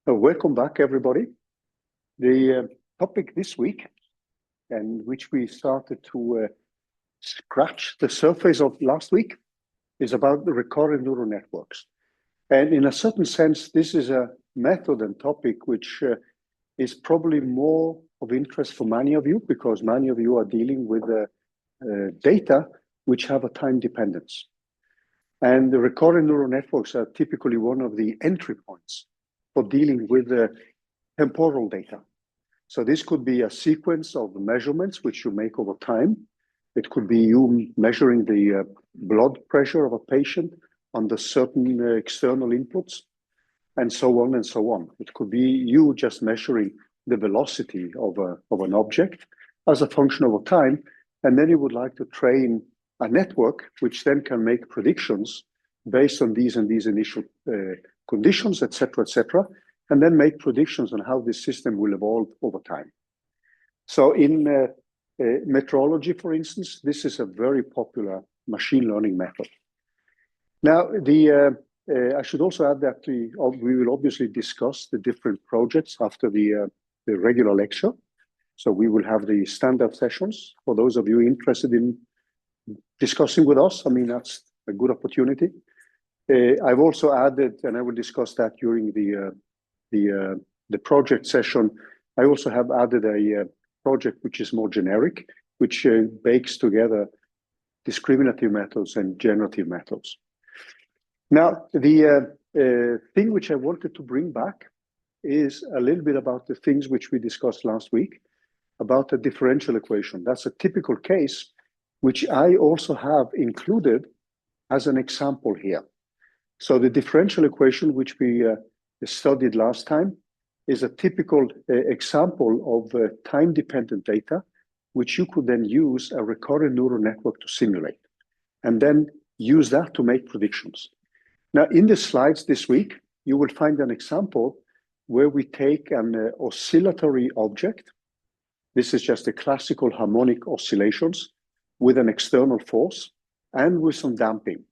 Welcome back, everybody. The topic this week, and which we started to scratch the surface of last week, is about the recurrent neural networks. And in a certain sense, this is a method and topic which is probably more of interest for many of you, because many of you are dealing with data which have a time dependence. And the recurrent neural networks are typically one of the entry points for dealing with temporal data. So this could be a sequence of measurements which you make over time. It could be you measuring the blood pressure of a patient under certain external inputs, and so on and so on. It could be you just measuring the velocity of an object as a function over time, and then you would like to train a network which then can make predictions based on these and these initial conditions, etc., and then make predictions on how this system will evolve over time. So in metrology, for instance, this is a very popular machine learning method. Now, I should also add that we will obviously discuss the different projects after the regular lecture. So we will have the standard sessions for those of you interested in discussing with us. I mean, that's a good opportunity. I've also added, and I will discuss that during the project session, I also have added a project which is more generic, which bakes together discriminative methods and generative methods. Now, the thing which I wanted to bring back is a little bit about the things which we discussed last week about the differential equation. That's a typical case which I also have included as an example here. So the differential equation which we studied last time is a typical example of time-dependent data, which you could then use a recurrent neural network to simulate, and then use that to make predictions. Now, in the slides this week, you will find an example where we take an oscillatory object. This is just a classical harmonic oscillations with an external force and with some damping.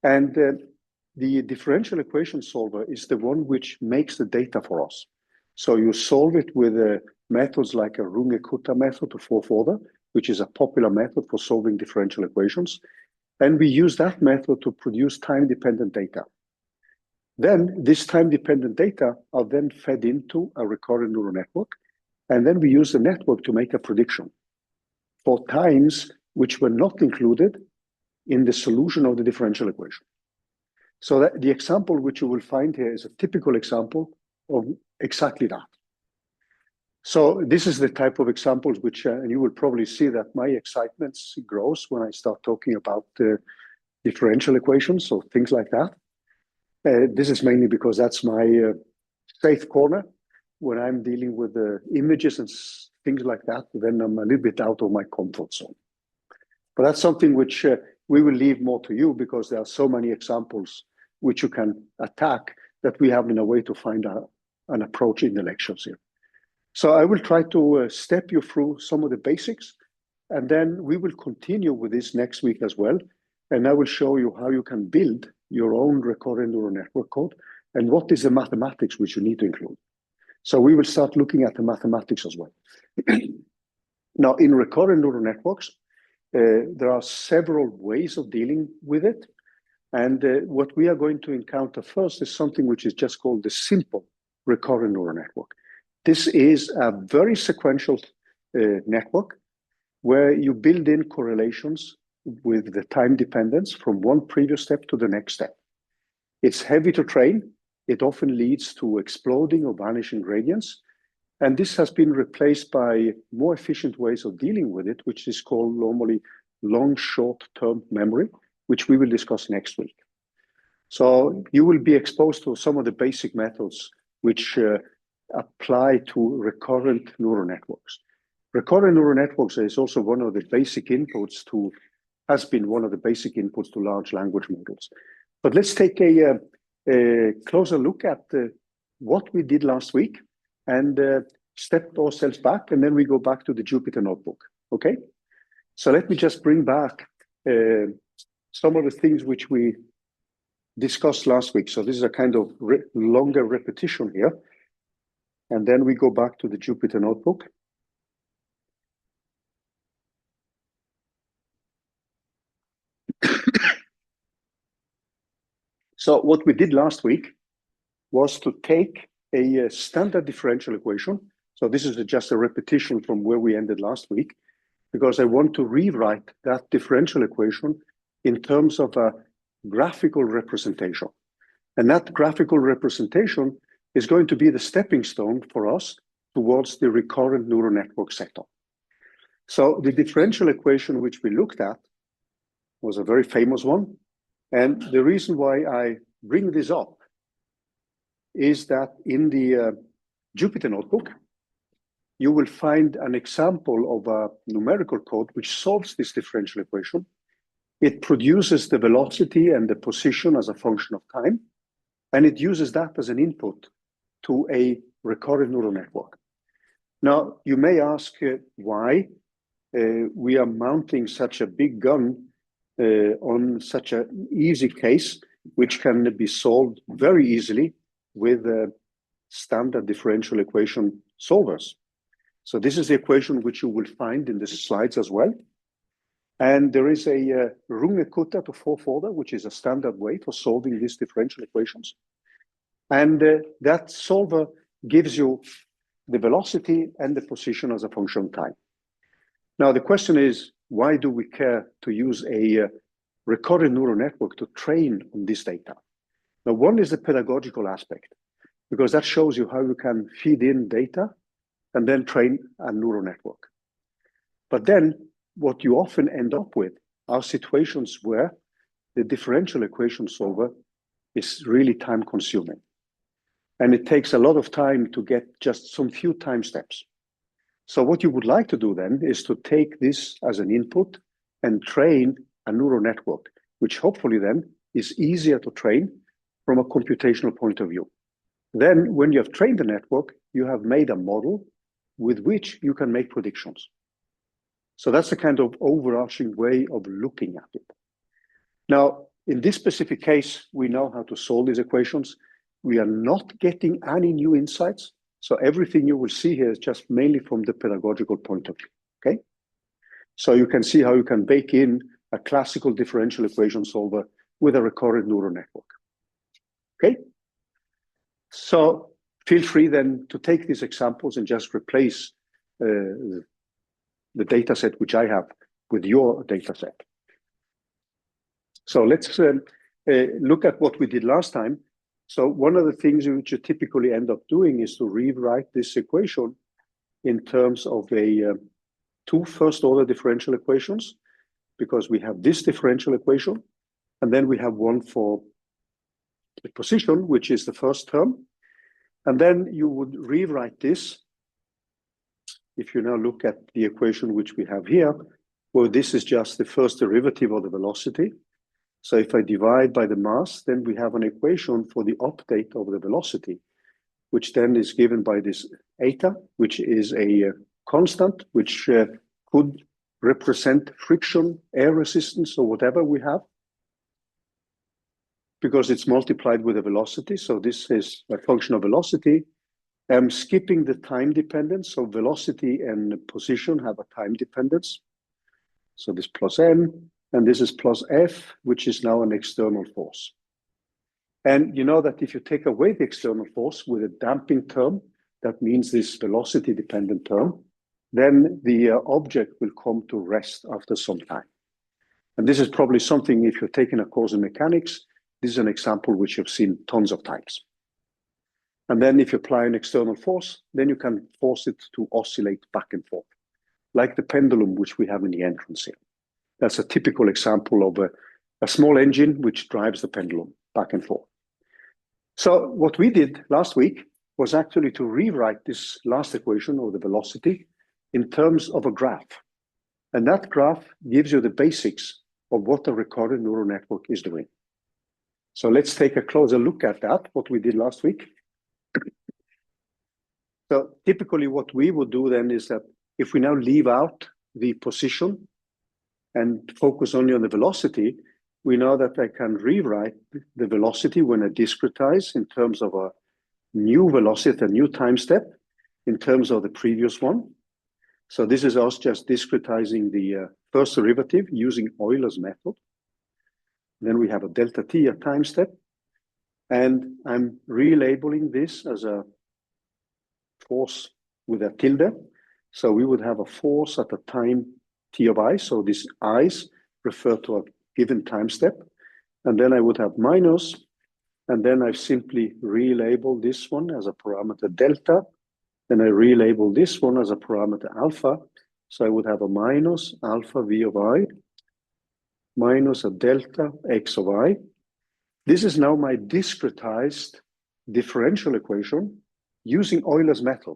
And the differential equation solver is the one which makes the data for us. So you solve it with methods like a Runge-Kutta method to fourth order, which is a popular method for solving differential equations. And we use that method to produce time-dependent data. Then this time-dependent data are then fed into a recurrent neural network. And then we use the network to make a prediction for times which were not included in the solution of the differential equation. So that the example which you will find here is a typical example of exactly that. So this is the type of examples which, and you will probably see that my excitement grows when I start talking about differential equations, so things like that. This is mainly because that's my safe corner. When I'm dealing with images and things like that, then I'm a little bit out of my comfort zone. But that's something which we will leave more to you, because there are so many examples which you can attack that we have in a way to find an approach in the lectures here. So I will try to step you through some of the basics, and then we will continue with this next week as well. And I will show you how you can build your own recurrent neural network code and what is the mathematics which you need to include. So we will start looking at the mathematics as well. Now, in recurrent neural networks, there are several ways of dealing with it. And what we are going to encounter first is something which is just called the simple recurrent neural network. This is a very sequential network where you build in correlations with the time dependence from one previous step to the next step. It's heavy to train. It often leads to exploding or vanishing gradients. And this has been replaced by more efficient ways of dealing with it, which is called normally long short-term memory, which we will discuss next week. So you will be exposed to some of the basic methods which apply to recurrent neural networks. Recurrent neural networks is also one of the basic inputs to, has been one of the basic inputs to large language models. But let's take a closer look at what we did last week and step ourselves back, and then we go back to the Jupyter notebook, okay? So let me just bring back some of the things which we discussed last week. So this is a kind of longer repetition here. And then we go back to the Jupyter notebook. So what we did last week was to take a standard differential equation. So this is just a repetition from where we ended last week, because I want to rewrite that differential equation in terms of a graphical representation. And that graphical representation is going to be the stepping stone for us towards the recurrent neural network setup. So the differential equation which we looked at was a very famous one. And the reason why I bring this up is that in the Jupyter notebook, you will find an example of a numerical code which solves this differential equation. It produces the velocity and the position as a function of time, and it uses that as an input to a recurrent neural network. Now, you may ask why we are mounting such a big gun on such an easy case, which can be solved very easily with standard differential equation solvers. So this is the equation which you will find in the slides as well. And there is a Runge-Kutta to 4-folder, which is a standard way for solving these differential equations. And that solver gives you the velocity and the position as a function of time. Now, the question is, why do we care to use a recurrent neural network to train on this data? Now, one is the pedagogical aspect, because that shows you how you can feed in data and then train a neural network. But then what you often end up with are situations where the differential equation solver is really time consuming. And it takes a lot of time to get just some few time steps. So what you would like to do then is to take this as an input and train a neural network, which hopefully then is easier to train from a computational point of view. Then when you have trained the network, you have made a model with which you can make predictions. So that's the kind of overarching way of looking at it. Now, in this specific case, we know how to solve these equations. We are not getting any new insights. So everything you will see here is just mainly from the pedagogical point of view, okay? So you can see how you can bake in a classical differential equation solver with a recurrent neural network, okay? So feel free then to take these examples and just replace the data set which I have with your data set. So let's look at what we did last time. So one of the things which you typically end up doing is to rewrite this equation in terms of two first-order differential equations, because we have this differential equation, and then we have one for the position, which is the first term. And then you would rewrite this. If you now look at the equation which we have here, well, this is just the first derivative of the velocity. So if I divide by the mass, then we have an equation for the update of the velocity, which then is given by this eta, which is a constant, which could represent friction, air resistance, or whatever we have, because it's multiplied with the velocity. So this is a function of velocity. I'm skipping the time dependence. So velocity and position have a time dependence. So this plus m, and this is plus f, which is now an external force. And you know that if you take away the external force with a damping term, that means this velocity dependent term, then the object will come to rest after some time. And this is probably something, if you're taking a course in mechanics, this is an example which you've seen tons of times. And then if you apply an external force, then you can force it to oscillate back and forth, like the pendulum which we have in the entrance here. That's a typical example of a small engine which drives the pendulum back and forth. So what we did last week was actually to rewrite this last equation, or the velocity, in terms of a graph. And that graph gives you the basics of what the recurrent neural network is doing. So let's take a closer look at that, what we did last week. So typically what we would do then is that if we now leave out the position and focus only on the velocity, we know that I can rewrite the velocity when I discretize in terms of a new velocity, a new time step, in terms of the previous one. So this is us just discretizing the first derivative using Euler's method. Then we have a delta t, a time step. And I'm relabeling this as a force with a tilde. So we would have a force at a time t of I. So these i's refer to a given time step. And then I would have minus. And then I've simply relabeled this one as a parameter delta. Then I relabel this one as a parameter alpha. So I would have a minus alpha v of I minus a delta x of I. This is now my discretized differential equation using Euler's method,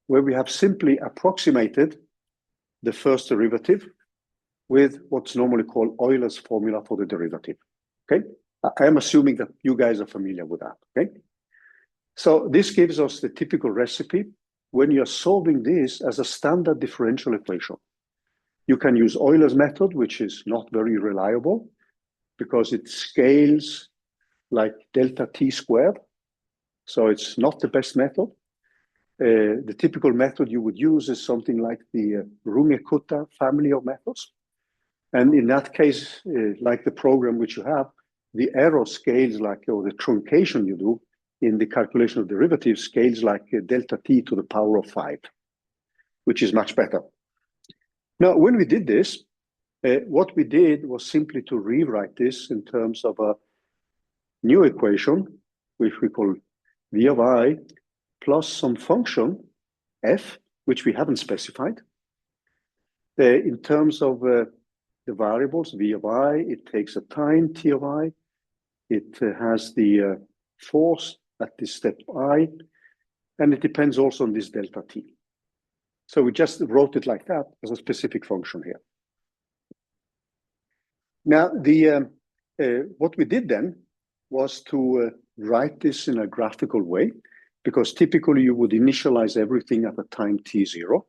where we have simply approximated the first derivative with what's normally called Euler's formula for the derivative. Okay, I am assuming that you guys are familiar with that. Okay, so this gives us the typical recipe when you're solving this as a standard differential equation. You can use Euler's method, which is not very reliable because it scales like delta t squared. So it's not the best method. The typical method you would use is something like the Runge-Kutta family of methods. And in that case, like the program which you have, the error scales like, or the truncation you do in the calculation of derivatives scales like delta t to the power of 5, which is much better. Now, when we did this, what we did was simply to rewrite this in terms of a new equation, which we call v of I plus some function f, which we haven't specified. In terms of the variables, v of I, it takes a time t of I. It has the force at this step I, and it depends also on this delta t. So we just wrote it like that as a specific function here. Now, what we did then was to write this in a graphical way, because typically you would initialize everything at a time t0.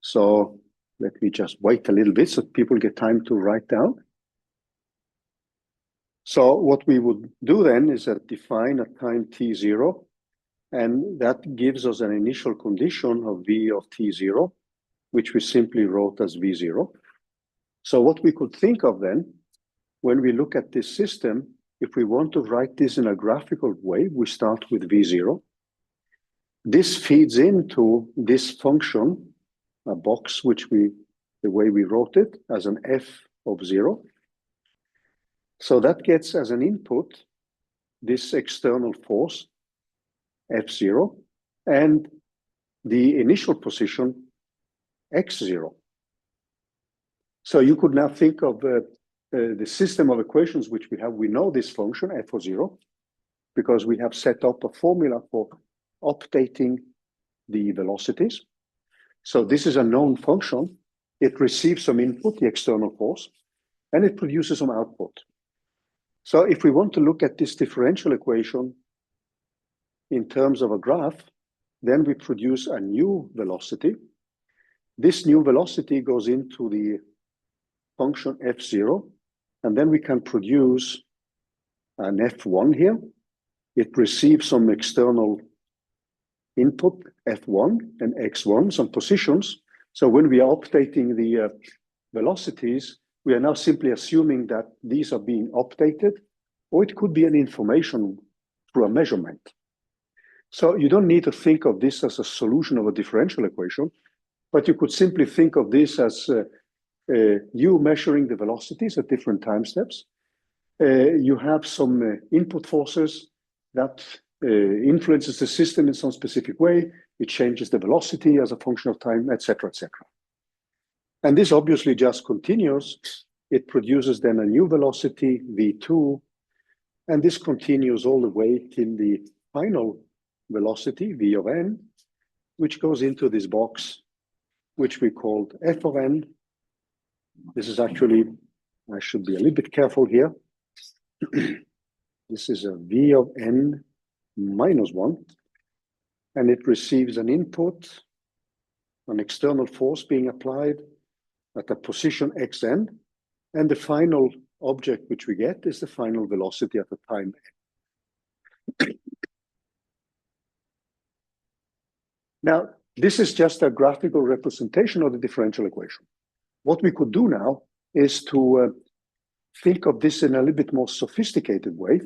So let me just wait a little bit so people get time to write down. So what we would do then is define a time t0, and that gives us an initial condition of v of t0, which we simply wrote as v0. So what we could think of then, when we look at this system, if we want to write this in a graphical way, we start with v0. This feeds into this function, a box which the way we wrote it, as an f of 0. So that gets as an input this external force, F0, and the initial position, x0. So you could now think of the system of equations which we have. We know this function, f of 0, because we have set up a formula for updating the velocities. So this is a known function. It receives some input, the external force, and it produces some output. So if we want to look at this differential equation in terms of a graph, then we produce a new velocity. This new velocity goes into the function f0, and then we can produce an f1 here. It receives some external input, f1 and x1, some positions. So when we are updating the velocities, we are now simply assuming that these are being updated, or it could be an information through a measurement. So you don't need to think of this as a solution of a differential equation, but you could simply think of this as you measuring the velocities at different time steps. You have some input forces that influences the system in some specific way. It changes the velocity as a function of time, etc., etc. And this obviously just continues. It produces then a new velocity, v2, and this continues all the way till the final velocity, v of n, which goes into this box, which we called f of n. This is actually, I should be a little bit careful here. This is a v of n minus 1, and it receives an input, an external force being applied at a position xn, and the final object which we get is the final velocity at the time. Now, this is just a graphical representation of the differential equation. What we could do now is to think of this in a little bit more sophisticated way,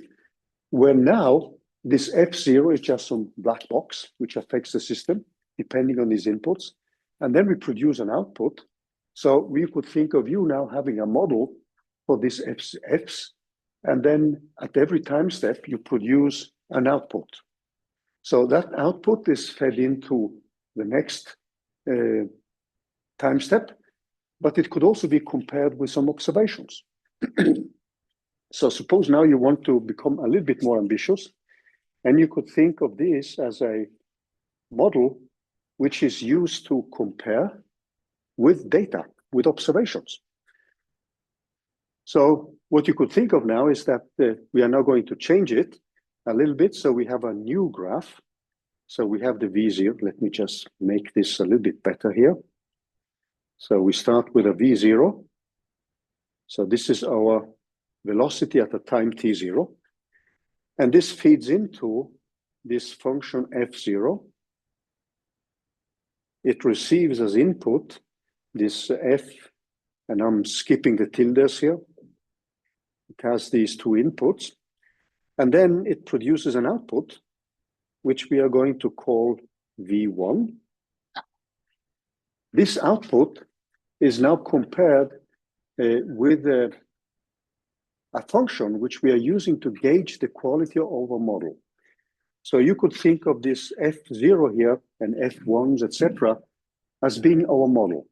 where now this F0 is just some black box which affects the system depending on these inputs, and then we produce an output. So we could think of you now having a model for these Fs, and then at every time step you produce an output. So that output is fed into the next time step, but it could also be compared with some observations. So suppose now you want to become a little bit more ambitious, and you could think of this as a model which is used to compare with data, with observations. So what you could think of now is that we are now going to change it a little bit. So we have a new graph. So we have the V0. Let me just make this a little bit better here. So we start with a V0. So this is our velocity at the time t0. And this feeds into this function f0. It receives as input this f, and I'm skipping the tildes here. It has these two inputs. And then it produces an output, which we are going to call V1. This output is now compared with a function which we are using to gauge the quality of our model. So you could think of this F0 here and F1s, etc., as being our model.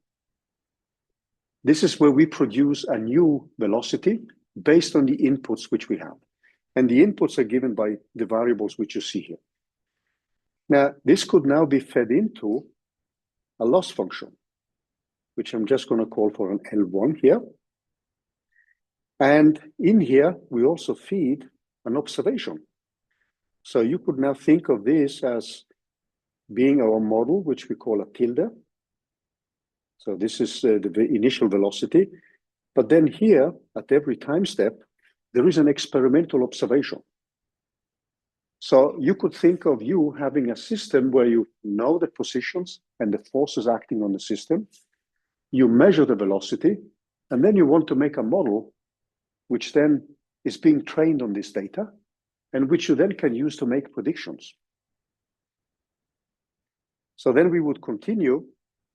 This is where we produce a new velocity based on the inputs which we have. And the inputs are given by the variables which you see here. Now, this could now be fed into a loss function, which I'm just going to call for an L1 here. And in here, we also feed an observation. So you could now think of this as being our model, which we call a tilde. So this is the initial velocity. But then here, at every time step, there is an experimental observation. So you could think of you having a system where you know the positions and the forces acting on the system. You measure the velocity, and then you want to make a model which then is being trained on this data, and which you then can use to make predictions. So then we would continue.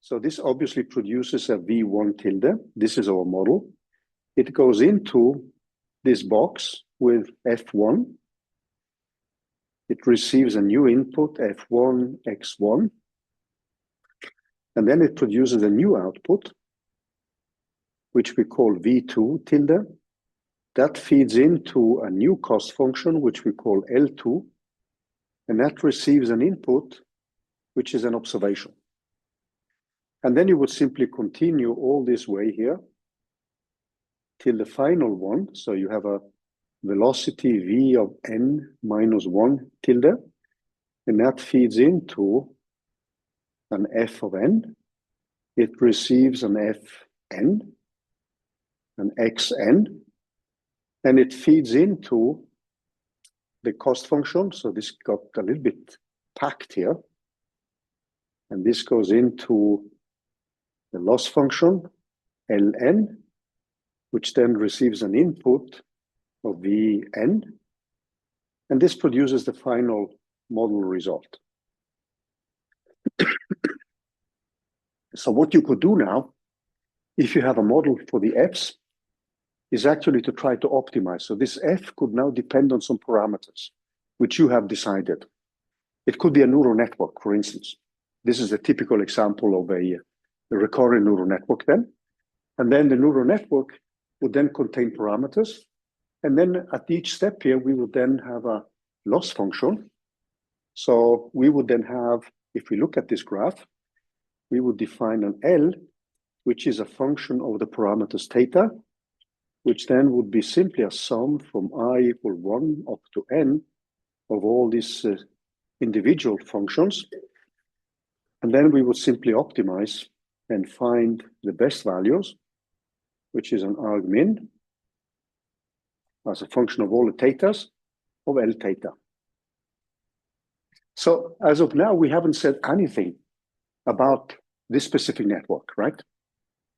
So this obviously produces a V1 tilde. This is our model. It goes into this box with F1. It receives a new input, F1, X1. And then it produces a new output, which we call V2 tilde. That feeds into a new cost function, which we call L2. And that receives an input, which is an observation. And then you would simply continue all this way here till the final one. So you have a velocity V of n minus 1 tilde, and that feeds into an f of n. It receives an fn, an xn, and it feeds into the cost function. So this got a little bit packed here. And this goes into the loss function, ln, which then receives an input of Vn, and this produces the final model result. So what you could do now, if you have a model for the Fs, is actually to try to optimize. So this F could now depend on some parameters, which you have decided. It could be a neural network, for instance. This is a typical example of a recurrent neural network then. And then the neural network would then contain parameters. And then at each step here, we would then have a loss function. So we would then have, if we look at this graph, we would define an L, which is a function of the parameters theta, which then would be simply a sum from I equal 1 up to n of all these individual functions. And then we would simply optimize and find the best values, which is an argmin. as a function of all the thetas of L theta. So as of now, we haven't said anything about this specific network, right?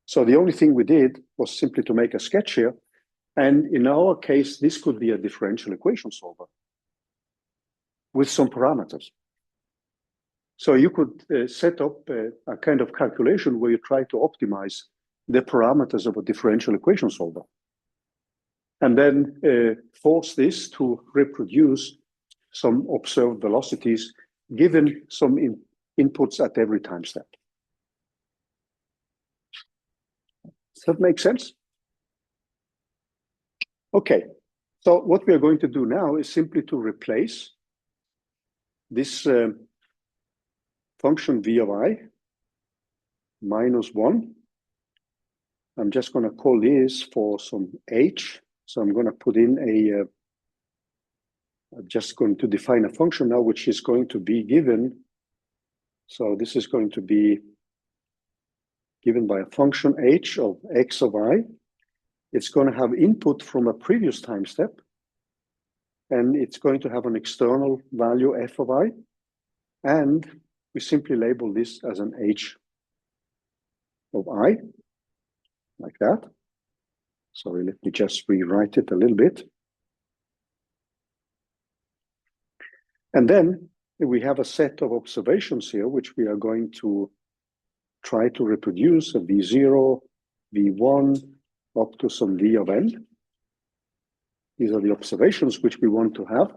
So the only thing we did was simply to make a sketch here. And in our case, this could be a differential equation solver with some parameters. So you could set up a kind of calculation where you try to optimize the parameters of a differential equation solver. And then force this to reproduce some observed velocities given some inputs at every time step. Does that make sense? Okay, so what we are going to do now is simply to replace this function v of I minus 1. I'm just going to call this for some h. So I'm going to put in I'm just going to define a function now, which is going to be given. So this is going to be given by a function h of x of I. It's going to have input from a previous time step. And it's going to have an external value f of I. And we simply label this as an h of I, like that. Sorry, let me just rewrite it a little bit. And then we have a set of observations here, which we are going to try to reproduce, a v0, v1, up to some v of n. These are the observations which we want to have.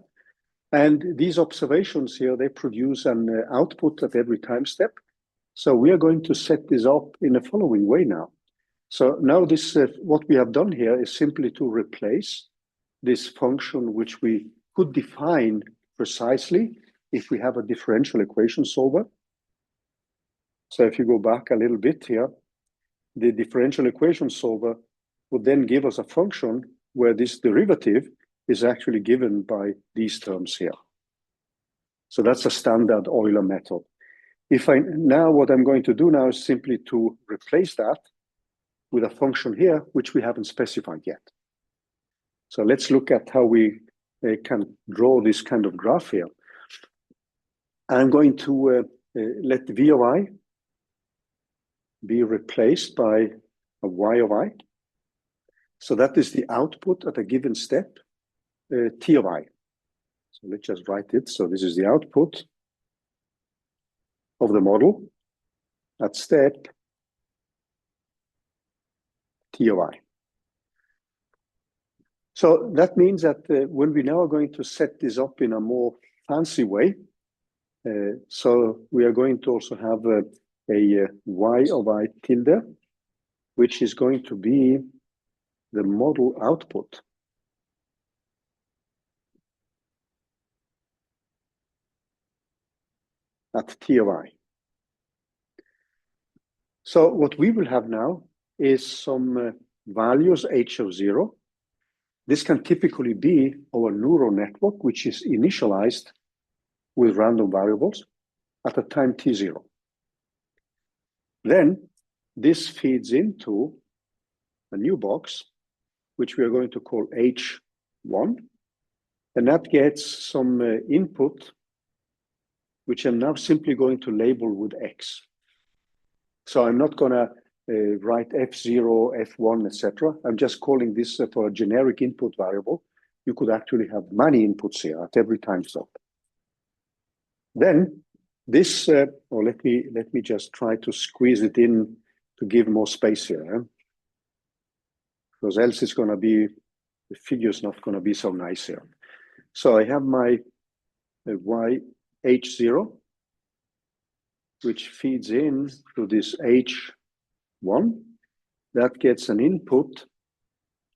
And these observations here, they produce an output at every time step. So we are going to set this up in the following way now. So now this, what we have done here is simply to replace this function, which we could define precisely if we have a differential equation solver. So if you go back a little bit here, the differential equation solver would then give us a function where this derivative is actually given by these terms here. So that's a standard Euler method. Now what I'm going to do now is simply to replace that with a function here, which we haven't specified yet. So let's look at how we can draw this kind of graph here. I'm going to let v of I be replaced by a y of I. So that is the output at a given step, t of I. So let's just write it. So this is the output of the model at step t of I. So that means that when we now are going to set this up in a more fancy way, so we are going to also have a y of I tilde, which is going to be the model output at t of I. So what we will have now is some values h of 0. This can typically be our neural network, which is initialized with random variables at a time t0. Then this feeds into a new box, which we are going to call h1. And that gets some input, which I'm now simply going to label with x. So I'm not going to write f0, f1, etc. I'm just calling this for a generic input variable. You could actually have many inputs here at every time step. Then this, or let me just try to squeeze it in to give more space here, because else it's going to be, the figure's not going to be so nice here. So I have my y h0, which feeds in to this h1. That gets an input,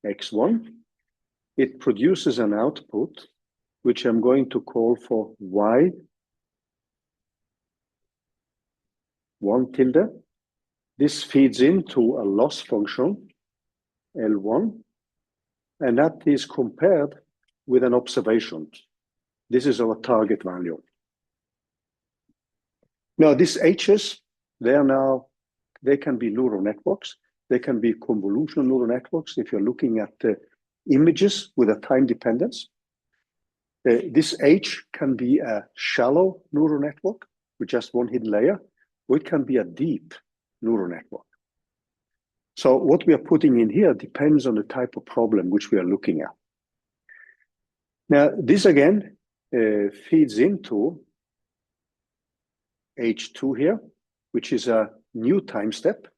x1. It produces an output, which I'm going to call for y1 tilde. This feeds into a loss function, L1, and that is compared with an observation. This is our target value. Now, these H's, they can be neural networks. They can be convolutional neural networks. If you're looking at images with a time dependence. This H can be a shallow neural network with just one hidden layer, or it can be a deep neural network. So what we are putting in here depends on the type of problem which we are looking at. Now, this again feeds into H2 here, which is a new time step.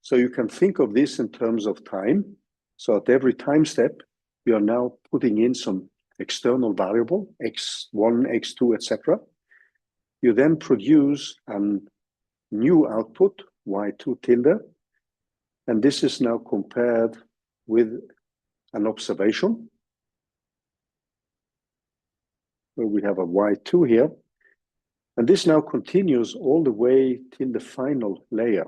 So you can think of this in terms of time. So at every time step, we are now putting in some external variable, x1, x2, etc. You then produce a new output, y2 tilde, and this is now compared with an observation, where we have a y2 here. And this now continues all the way till the final layer.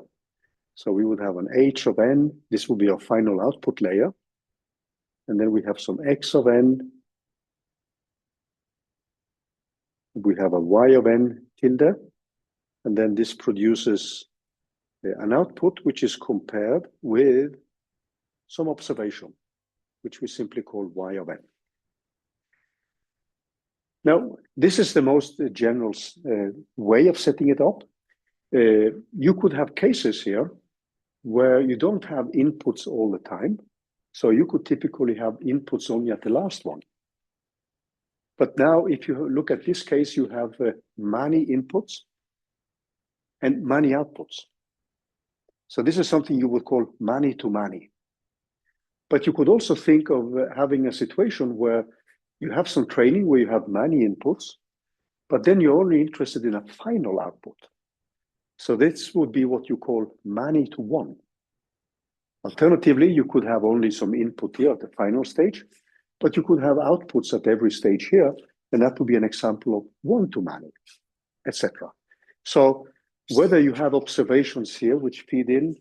So we would have an h of n, this will be our final output layer. And then we have some x of n. We have a y of n tilde. And then this produces an output which is compared with some observation, which we simply call y of n. Now, this is the most general way of setting it up. You could have cases here where you don't have inputs all the time. So you could typically have inputs only at the last one. But now, if you look at this case, you have many inputs and many outputs. So this is something you would call many to many. But you could also think of having a situation where you have some training where you have many inputs, but then you're only interested in a final output. So this would be what you call many to one. Alternatively, you could have only some input here at the final stage, but you could have outputs at every stage here, and that would be an example of one to many, etc. So whether you have observations here which feed in,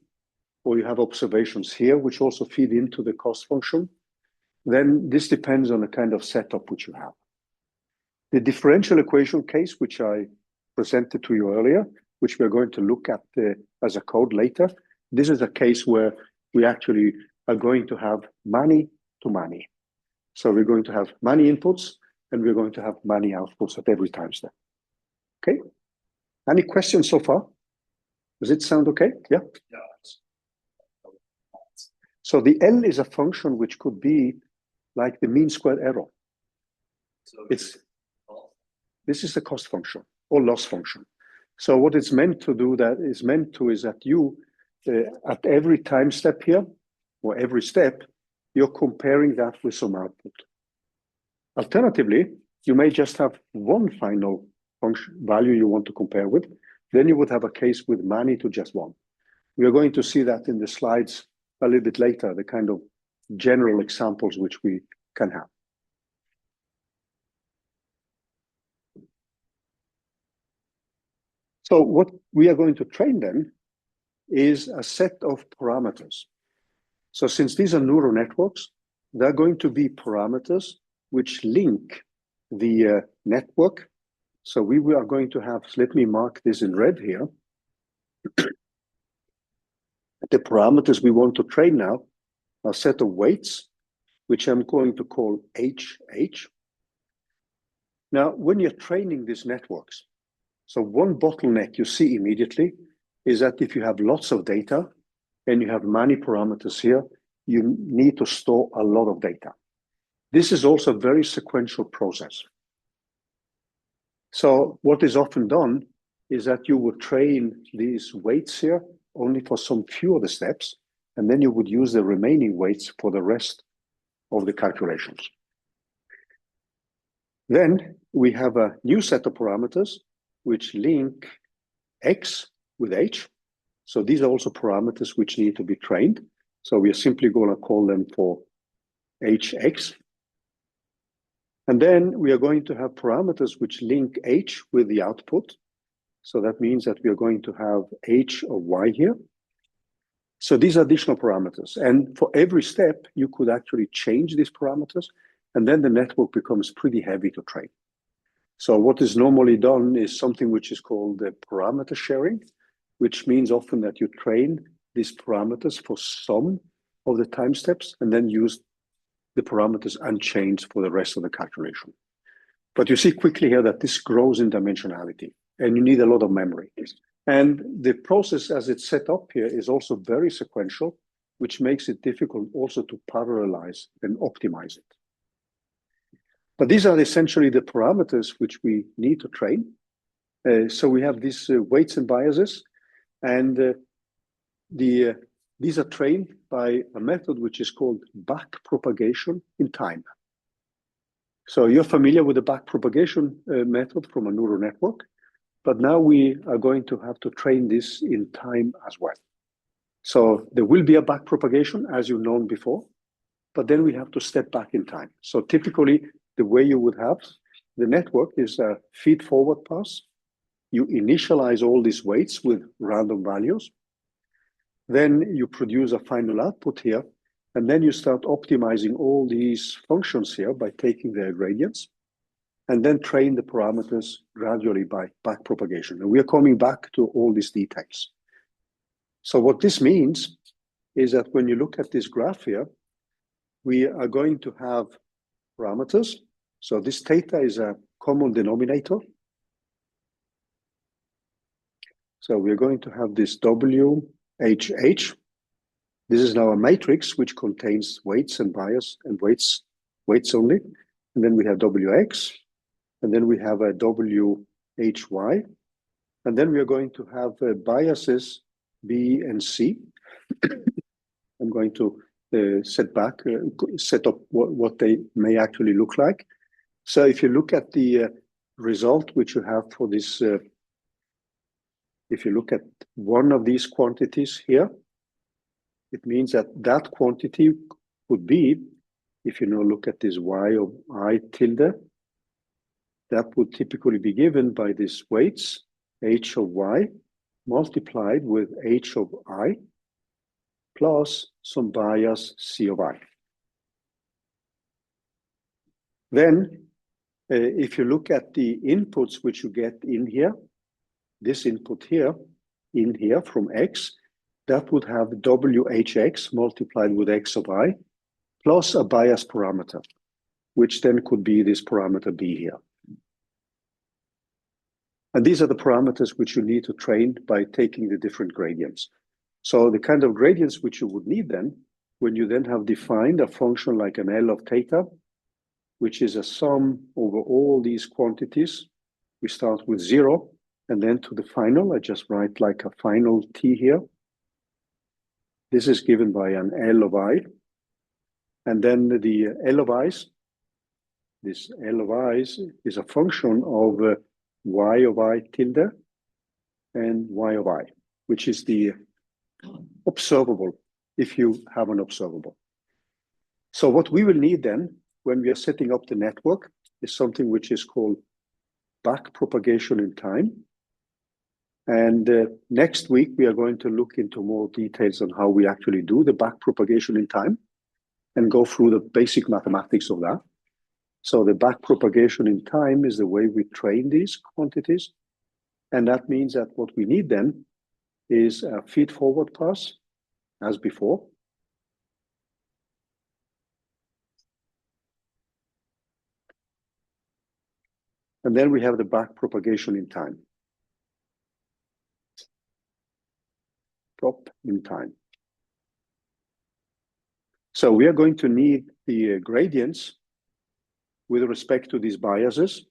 or you have observations here which also feed into the cost function, then this depends on the kind of setup which you have. The differential equation case, which I presented to you earlier, which we're going to look at as a code later, this is a case where we actually are going to have many to many. So we're going to have many inputs, and we're going to have many outputs at every time step. Okay? Any questions so far? Does it sound okay? Yeah? Yeah. So the L is a function which could be like the mean squared error. So this is the cost function or loss function. So what it's meant to do is that you, at every time step here, or every step, you're comparing that with some output. Alternatively, you may just have one final function value you want to compare with. Then you would have a case with many to just one. We are going to see that in the slides a little bit later, the kind of general examples which we can have. So what we are going to train then is a set of parameters. So since these are neural networks, there are going to be parameters which link the network. So we are going to have, let me mark this in red here. The parameters we want to train now are a set of weights, which I'm going to call HH. Now, when you're training these networks, so one bottleneck you see immediately is that if you have lots of data and you have many parameters here, you need to store a lot of data. This is also a very sequential process. So what is often done is that you would train these weights here only for some few of the steps, and then you would use the remaining weights for the rest of the calculations. Then we have a new set of parameters which link X with H. So these are also parameters which need to be trained. So we are simply going to call them for HX. And then we are going to have parameters which link H with the output. So that means that we are going to have H of Y here. So these are additional parameters. And for every step, you could actually change these parameters, and then the network becomes pretty heavy to train. So what is normally done is something which is called the parameter sharing, which means often that you train these parameters for some of the time steps and then use the parameters unchanged for the rest of the calculation. But you see quickly here that this grows in dimensionality, and you need a lot of memory. And the process as it's set up here is also very sequential, which makes it difficult also to parallelize and optimize it. But these are essentially the parameters which we need to train. So we have these weights and biases, and these are trained by a method which is called backpropagation in time. So you're familiar with the backpropagation method from a neural network, but now we are going to have to train this in time as well. So there will be a backpropagation as you've known before, but then we have to step back in time. So typically the way you would have the network is a feed forward pass. You initialize all these weights with random values. Then you produce a final output here, and then you start optimizing all these functions here by taking their gradients, and then train the parameters gradually by backpropagation. And we are coming back to all these details. So what this means is that when you look at this graph here, we are going to have parameters. So this theta is a common denominator. So we're going to have this WHH. This is now a matrix which contains weights and bias and weights only. And then we have WX, and then we have a WHY. And then we are going to have biases B and C. I'm going to set up what they may actually look like. So if you look at the result which you have for this, if you look at one of these quantities here, it means that that quantity would be, if you now look at this y of I tilde, that would typically be given by these weights, h of y, multiplied with h of I, plus some bias c of I. Then, if you look at the inputs which you get in here, this input here, in here from x, that would have WHX multiplied with x of I, plus a bias parameter, which then could be this parameter B here. And these are the parameters which you need to train by taking the different gradients. So the kind of gradients which you would need then, when you then have defined a function like an L of theta, which is a sum over all these quantities. We start with 0, and then to the final, I just write like a final t here. This is given by an L of I. And then the L of i's, this L of i's is a function of y of I tilde and y of I, which is the observable, if you have an observable. So what we will need then, when we are setting up the network, is something which is called backpropagation in time. And next week, we are going to look into more details on how we actually do the backpropagation in time and go through the basic mathematics of that. So the backpropagation in time is the way we train these quantities. And that means that what we need then is a feed-forward pass, as before. And then we have the backpropagation in time. Prop in time. So we are going to need the gradients with respect to these biases.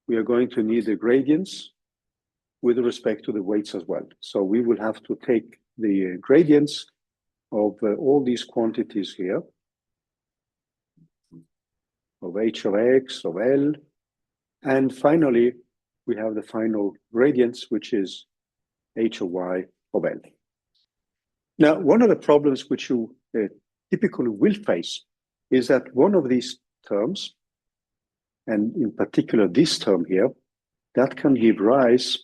We are going to need the gradients with respect to the weights as well. So we will have to take the gradients of all these quantities here, of h of x, of L, and finally, we have the final gradients, which is h of y of L. Now, one of the problems which you typically will face is that one of these terms, and in particular this term here, that can give rise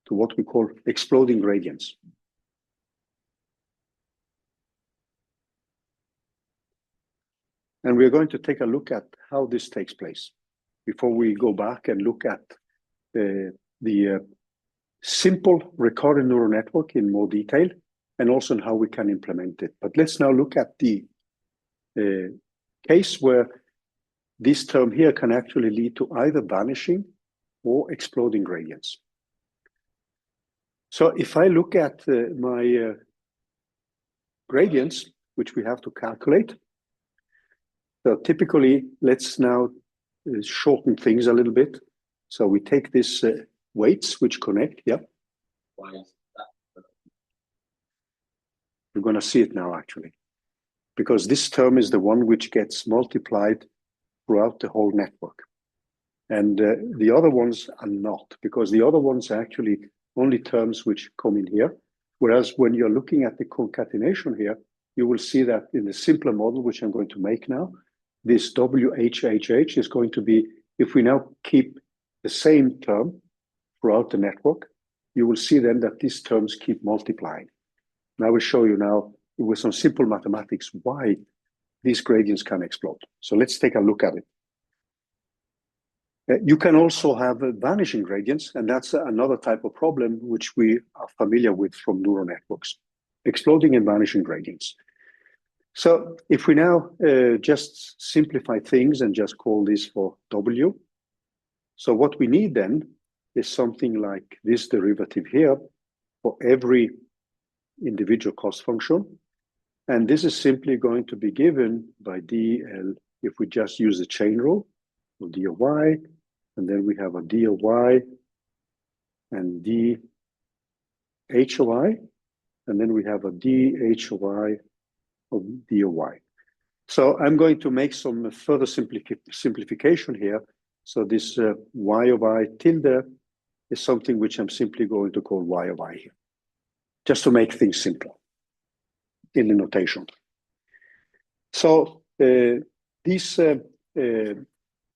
to what we call exploding gradients. And we're going to take a look at how this takes place before we go back and look at the simple recurrent neural network in more detail and also on how we can implement it. But let's now look at the case where this term here can actually lead to either vanishing or exploding gradients. So if I look at my gradients, which we have to calculate, so typically, let's now shorten things a little bit. So we take this weights which connect, yeah. Why is that? We're going to see it now, actually, because this term is the one which gets multiplied throughout the whole network. And the other ones are not, because the other ones are actually only terms which come in here. Whereas when you're looking at the concatenation here, you will see that in the simpler model, which I'm going to make now, this WHHH is going to be, if we now keep the same term throughout the network, you will see then that these terms keep multiplying. And I will show you now with some simple mathematics why these gradients can explode. So let's take a look at it. You can also have vanishing gradients, and that's another type of problem which we are familiar with from neural networks, exploding and vanishing gradients. So if we now just simplify things and just call this for W, so what we need then is something like this derivative here for every individual cost function. And this is simply going to be given by DL if we just use the chain rule of D of Y, and then we have a D of Y and D H of Y, and then we have a D H of Y of D of Y. So I'm going to make some further simplification here. So this Y of I tilde is something which I'm simply going to call Y of I here, just to make things simpler in the notation. So these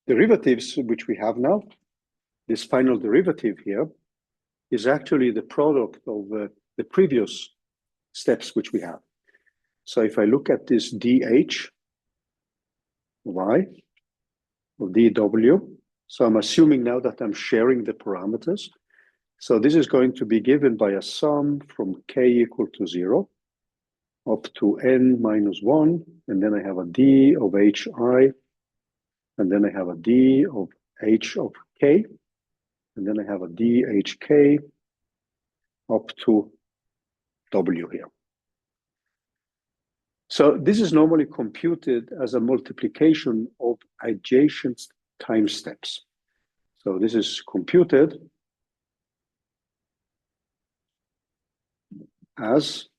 derivatives which we have now, this final derivative here, is actually the product of the previous steps which we have. So if I look at this dH y of dw, so I'm assuming now that I'm sharing the parameters. So this is going to be given by a sum from k equal to 0 up to n minus 1, and then I have a d of hi, and then I have a d of h of k, and then I have a dhk up to w here. So this is normally computed as a multiplication of adjacent time steps. So this is computed as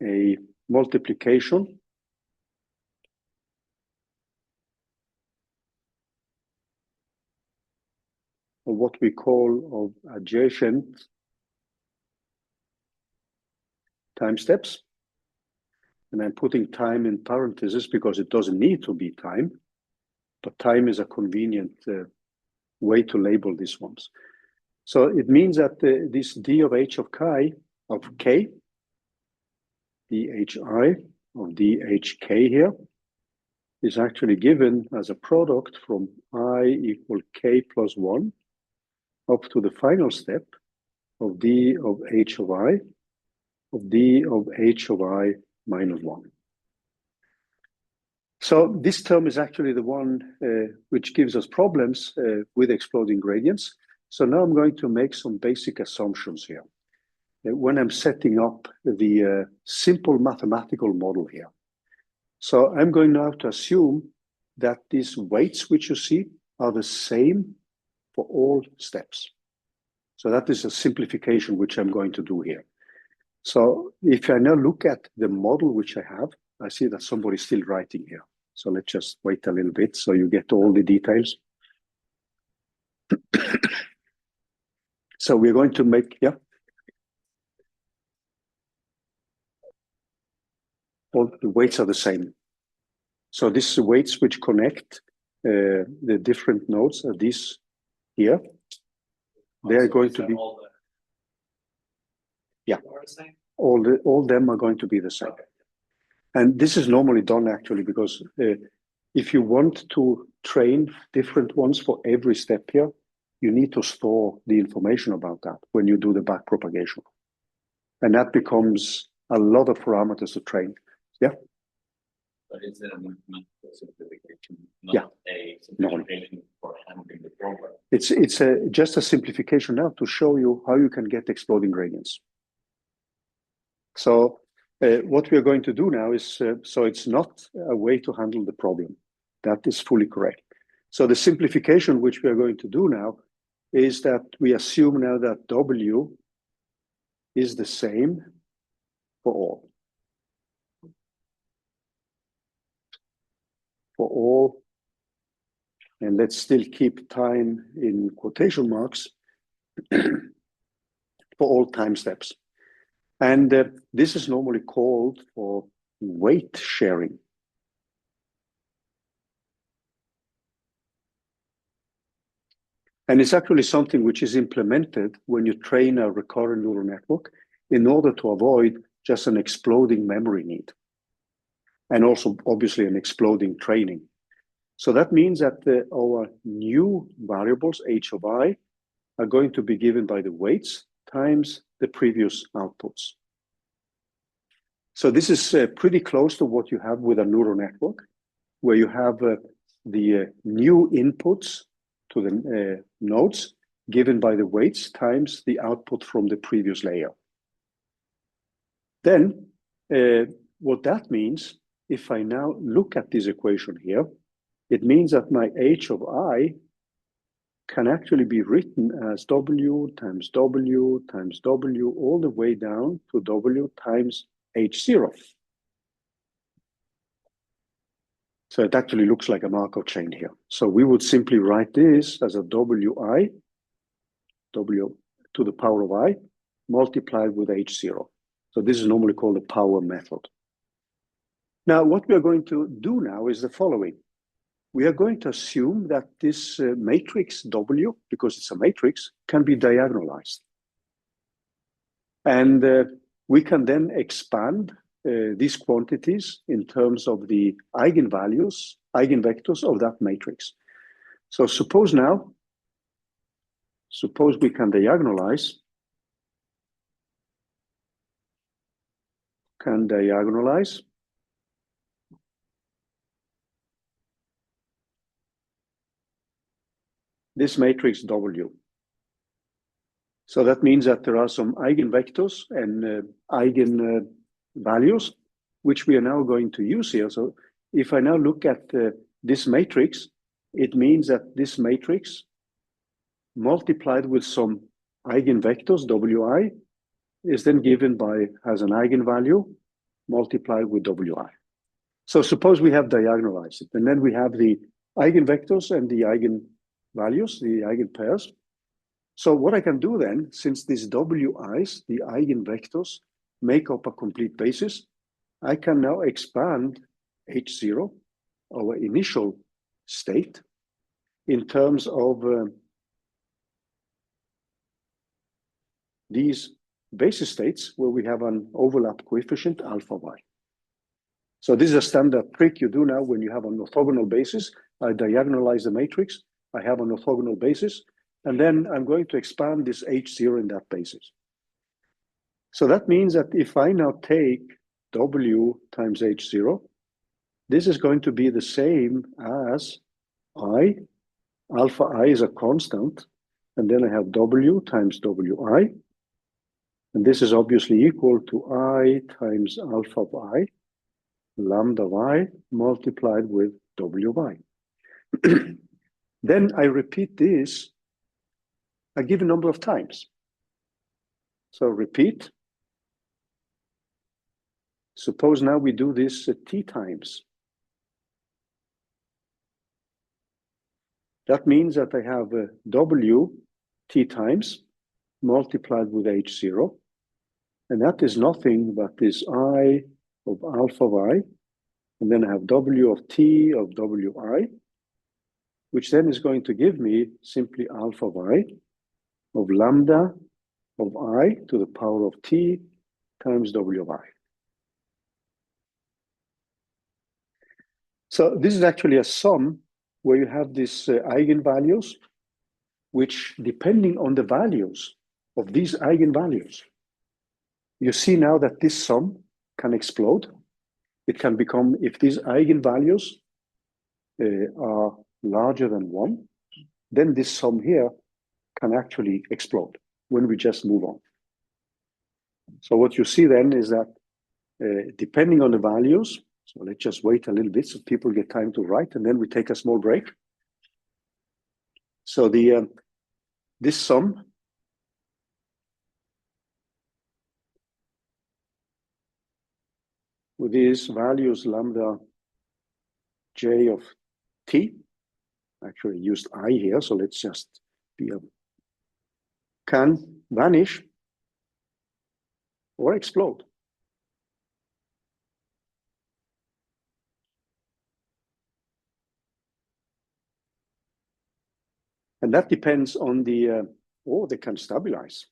a multiplication of what we call of adjacent time steps. And I'm putting time in parentheses because it doesn't need to be time, but time is a convenient way to label these ones. So it means that this d of h of k, dhi of dhk here, is actually given as a product from I equal k plus 1 up to the final step of d of h of I of d of h of I minus 1. So this term is actually the one which gives us problems with exploding gradients. So now I'm going to make some basic assumptions here when I'm setting up the simple mathematical model here. So I'm going now to assume that these weights which you see are the same for all steps. So that is a simplification which I'm going to do here. So if I now look at the model which I have, I see that somebody's still writing here. So let's just wait a little bit so you get all the details. So we're going to make, yeah. All the weights are the same. So these weights which connect the different nodes are these here. They are going to be, yeah, all them are going to be the same. Okay. And this is normally done actually because if you want to train different ones for every step here, you need to store the information about that when you do the back propagation. And that becomes a lot of parameters to train. Yeah. But it's a mathematical simplification, Yeah. not a simplification for handling the problem. It's just a simplification now to show you how you can get exploding gradients. So what we are going to do now is, so it's not a way to handle the problem. That is fully correct. So the simplification which we are going to do now is that we assume now that W is the same for all. For all, and let's still keep time in quotation marks, for all time steps. And this is normally called for weight sharing. And it's actually something which is implemented when you train a recurrent neural network in order to avoid just an exploding memory need. And also, obviously, an exploding training. So that means that our new variables, h of I, are going to be given by the weights times the previous outputs. So this is pretty close to what you have with a neural network, where you have the new inputs to the nodes given by the weights times the output from the previous layer. Then what that means, if I now look at this equation here, it means that my h of I can actually be written as W times W times W all the way down to W times H0. So it actually looks like a Markov chain here. So we would simply write this as a WI, W to the power of I, multiplied with H0. So this is normally called the power method. Now, what we are going to do now is the following. We are going to assume that this matrix W, because it's a matrix, can be diagonalized. And we can then expand these quantities in terms of the eigenvalues, eigenvectors of that matrix. So suppose we can diagonalize, this matrix W. So that means that there are some eigenvectors and eigenvalues, which we are now going to use here. So if I now look at this matrix, it means that this matrix multiplied with some eigenvectors, Wi, is then given by, has an eigenvalue multiplied with Wi. So suppose we have diagonalized it, and then we have the eigenvectors and the eigenvalues, the eigenpairs. So what I can do then, since these Wi's, the eigenvectors, make up a complete basis, I can now expand H0, our initial state, in terms of these basis states where we have an overlap coefficient alpha y. So this is a standard trick you do now when you have an orthogonal basis. I diagonalize the matrix, I have an orthogonal basis, and then I'm going to expand this H0 in that basis. So that means that if I now take W times H0, this is going to be the same as I, alpha I is a constant, and then I have W times Wi, and this is obviously equal to I times alpha y, lambda y, multiplied with Wi. Then I repeat this a given number of times. So repeat. Suppose now we do this t times. That means that I have W t times multiplied with H0. And that is nothing but this I of alpha y. And then I have W of t of Wi, which then is going to give me simply alpha y of lambda of I to the power of t times Wi. So this is actually a sum where you have these eigenvalues, which depending on the values of these eigenvalues, you see now that this sum can explode. It can become, if these eigenvalues are larger than 1, then this sum here can actually explode when we just move on. So what you see then is that depending on the values, so let's just wait a little bit so people get time to write, and then we take a small break. So this sum with these values lambda j of t, actually used I here, so let's just be can vanish or explode. And that depends on the, or they can stabilize.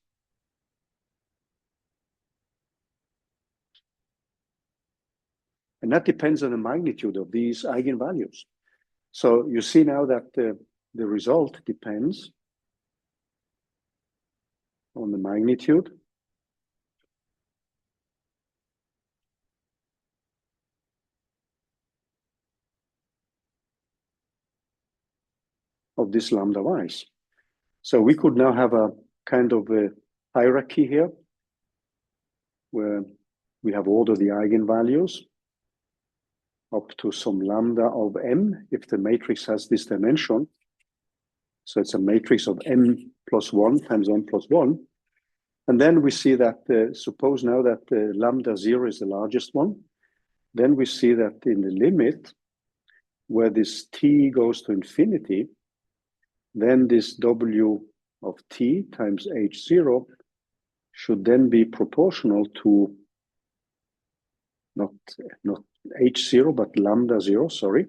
And that depends on the magnitude of these eigenvalues. So you see now that the result depends on the magnitude of this lambda y's. So we could now have a kind of a hierarchy here where we have ordered the eigenvalues up to some lambda of m if the matrix has this dimension. So it's a matrix of m plus 1 times m plus 1. And then we see that, suppose now that lambda 0 is the largest one, then we see that in the limit where this t goes to infinity, then this w of t times h0 should then be proportional to not h0, but lambda 0, sorry,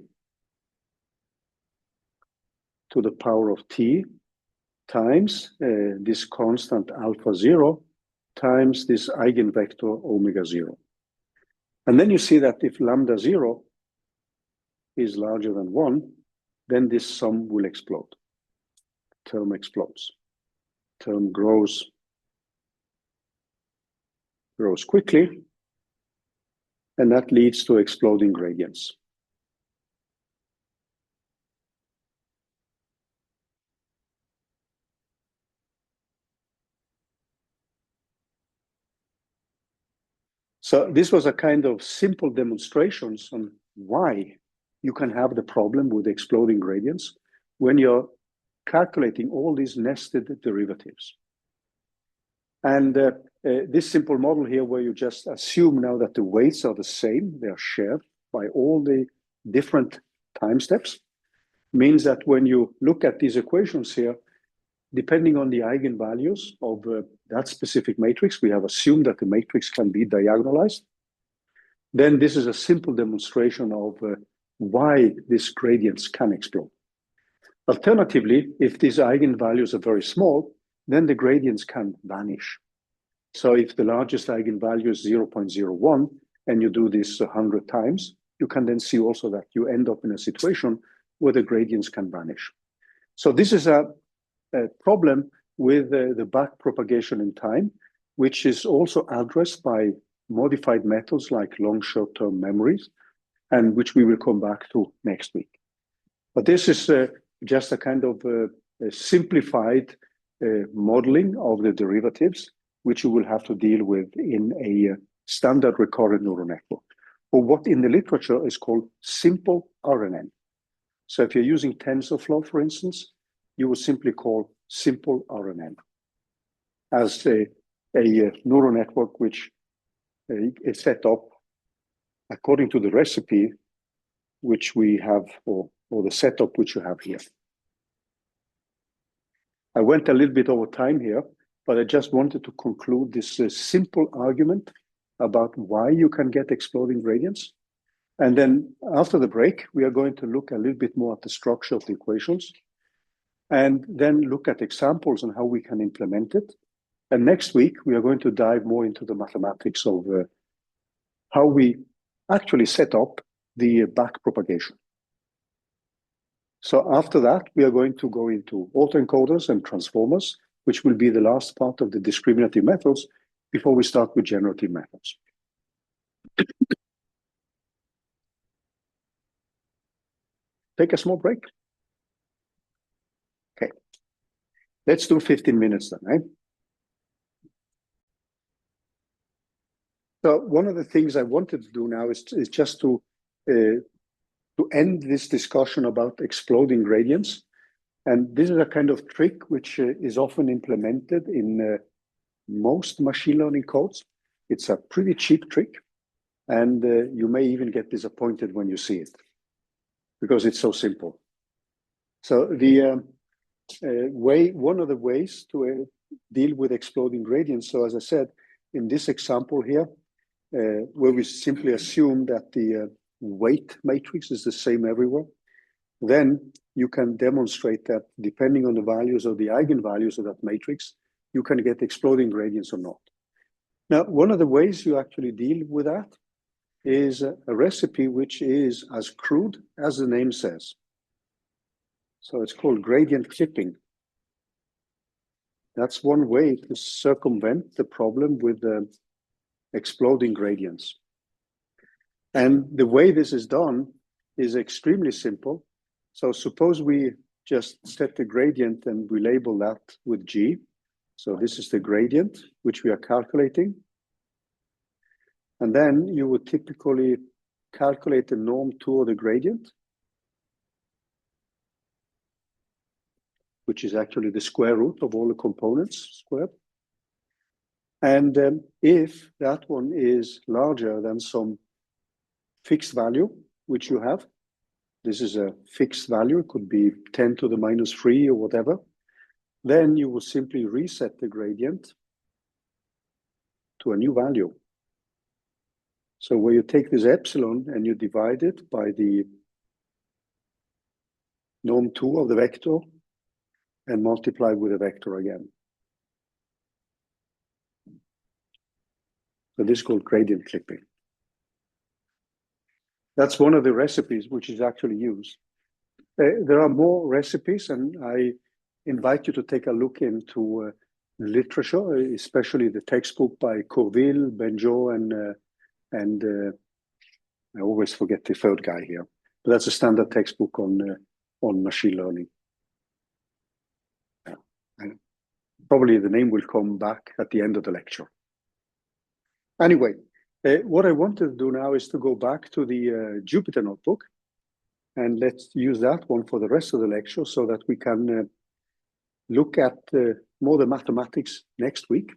to the power of t times this constant alpha 0 times this eigenvector omega 0. And then you see that if lambda 0 is larger than 1, then this sum will explode. Term explodes. Term grows quickly, and that leads to exploding gradients. So this was a kind of simple demonstrations on why you can have the problem with exploding gradients when you're calculating all these nested derivatives. And this simple model here, where you just assume now that the weights are the same, they are shared by all the different time steps, means that when you look at these equations here, depending on the eigenvalues of that specific matrix, we have assumed that the matrix can be diagonalized. Then this is a simple demonstration of why these gradients can explode. Alternatively, if these eigenvalues are very small, then the gradients can vanish. So if the largest eigenvalue is 0.01 and you do this 100 times, you can then see also that you end up in a situation where the gradients can vanish. So this is a problem with the back propagation in time, which is also addressed by modified methods like long short-term memories, and which we will come back to next week. But this is just a kind of a simplified modeling of the derivatives, which you will have to deal with in a standard recurrent neural network, or what in the literature is called simple RNN. So if you're using TensorFlow, for instance, you would simply call simple RNN as a neural network which is set up according to the recipe which we have, or the setup which you have here. I went a little bit over time here, but I just wanted to conclude this simple argument about why you can get exploding gradients. And then after the break, we are going to look a little bit more at the structure of the equations, and then look at examples on how we can implement it. And next week, we are going to dive more into the mathematics of how we actually set up the back propagation. So after that, we are going to go into autoencoders and transformers, which will be the last part of the discriminative methods, before we start with generative methods. Take a small break. Okay, let's do 15 minutes then, right? So one of the things I wanted to do now is just to end this discussion about exploding gradients. And this is a kind of trick which is often implemented in most machine learning codes. It's a pretty cheap trick, and you may even get disappointed when you see it because it's so simple. So the one of the ways to deal with exploding gradients, so as I said, in this example here, where we simply assume that the weight matrix is the same everywhere, then you can demonstrate that depending on the values of the eigenvalues of that matrix, you can get exploding gradients or not. Now, one of the ways you actually deal with that is a recipe which is as crude as the name says. So it's called gradient clipping. That's one way to circumvent the problem with exploding gradients. And the way this is done is extremely simple. So suppose we just set the gradient and we label that with G. So this is the gradient which we are calculating. And then you would typically calculate the norm 2 of the gradient, which is actually the square root of all the components squared. And if that one is larger than some fixed value, which you have, this is a fixed value, it could be 10 to the minus 3 or whatever, then you will simply reset the gradient to a new value. So where you take this epsilon and you divide it by the norm 2 of the vector and multiply with a vector again. So this is called gradient clipping. That's one of the recipes which is actually used. There are more recipes, and I invite you to take a look into literature, especially the textbook by Courville, Benjo, and I always forget the third guy here, but that's a standard textbook on machine learning. And probably the name will come back at the end of the lecture. Anyway, what I want to do now is to go back to the Jupyter notebook, and let's use that one for the rest of the lecture so that we can look at more the mathematics next week.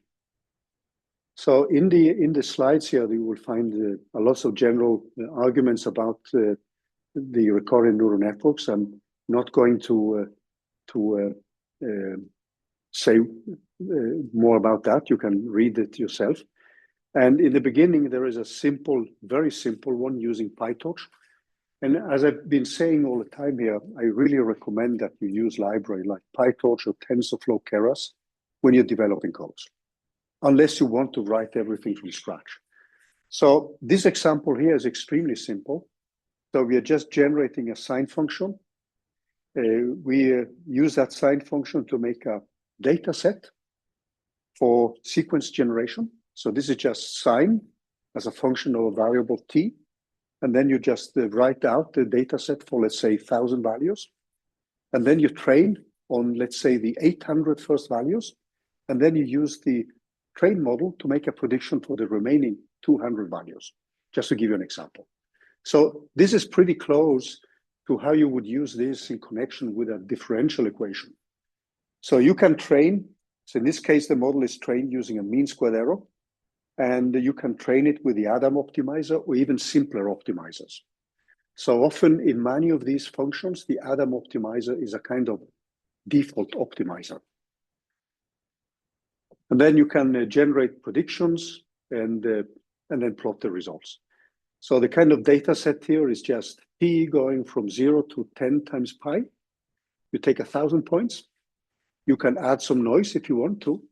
So in the slides here, you will find a lot of general arguments about the recurrent neural networks. I'm not going to say more about that. You can read it yourself. And in the beginning, there is a simple, very simple one using PyTorch. And as I've been saying all the time here, I really recommend that you use library like PyTorch or TensorFlow Keras when you're developing codes, unless you want to write everything from scratch. So this example here is extremely simple. So we are just generating a sine function. We use that sine function to make a data set for sequence generation. So this is just sine as a function of a variable t. And then you just write out the data set for, let's say, 1,000 values. And then you train on, let's say, the 800 first values. And then you use the train model to make a prediction for the remaining 200 values, just to give you an example. So this is pretty close to how you would use this in connection with a differential equation. So you can train, so in this case, the model is trained using a mean squared error, and you can train it with the Adam optimizer or even simpler optimizers. So often in many of these functions, the Adam optimizer is a kind of default optimizer. And then you can generate predictions and then plot the results. So the kind of data set here is just t going from 0 to 10 times pi. You take 1,000 points. You can add some noise if you want to,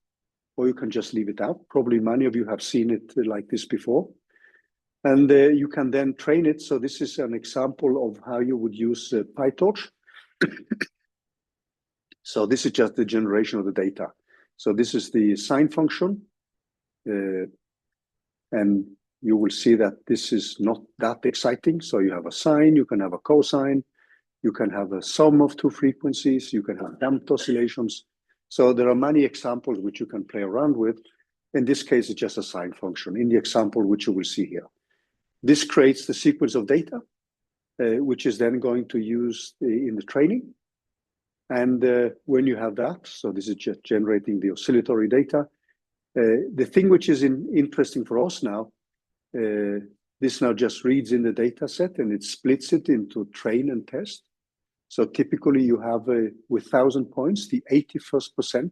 or you can just leave it out. Probably many of you have seen it like this before. And you can then train it. So this is an example of how you would use PyTorch. So this is just the generation of the data. So this is the sine function. And you will see that this is not that exciting. So you have a sine, you can have a cosine, you can have a sum of two frequencies, you can have damped oscillations. So there are many examples which you can play around with. In this case, it's just a sine function in the example which you will see here. This creates the sequence of data, which is then going to use in the training. And when you have that, so this is just generating the oscillatory data. The thing which is interesting for us now, this now just reads in the data set and it splits it into train and test. So typically you have with 1,000 points, the 81st%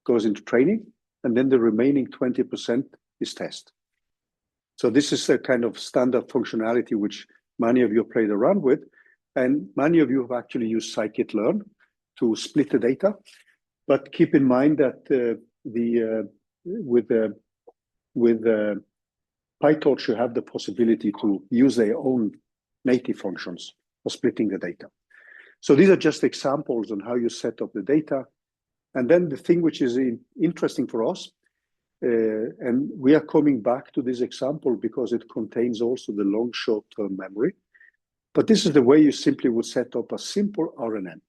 goes into training, and then the remaining 20% is test. So this is a kind of standard functionality which many of you have played around with, and many of you have actually used scikit-learn to split the data. But keep in mind that with PyTorch, you have the possibility to use their own native functions for splitting the data. So these are just examples on how you set up the data. And then the thing which is interesting for us, and we are coming back to this example because it contains also the long short-term memory. But this is the way you simply would set up a simple RNN.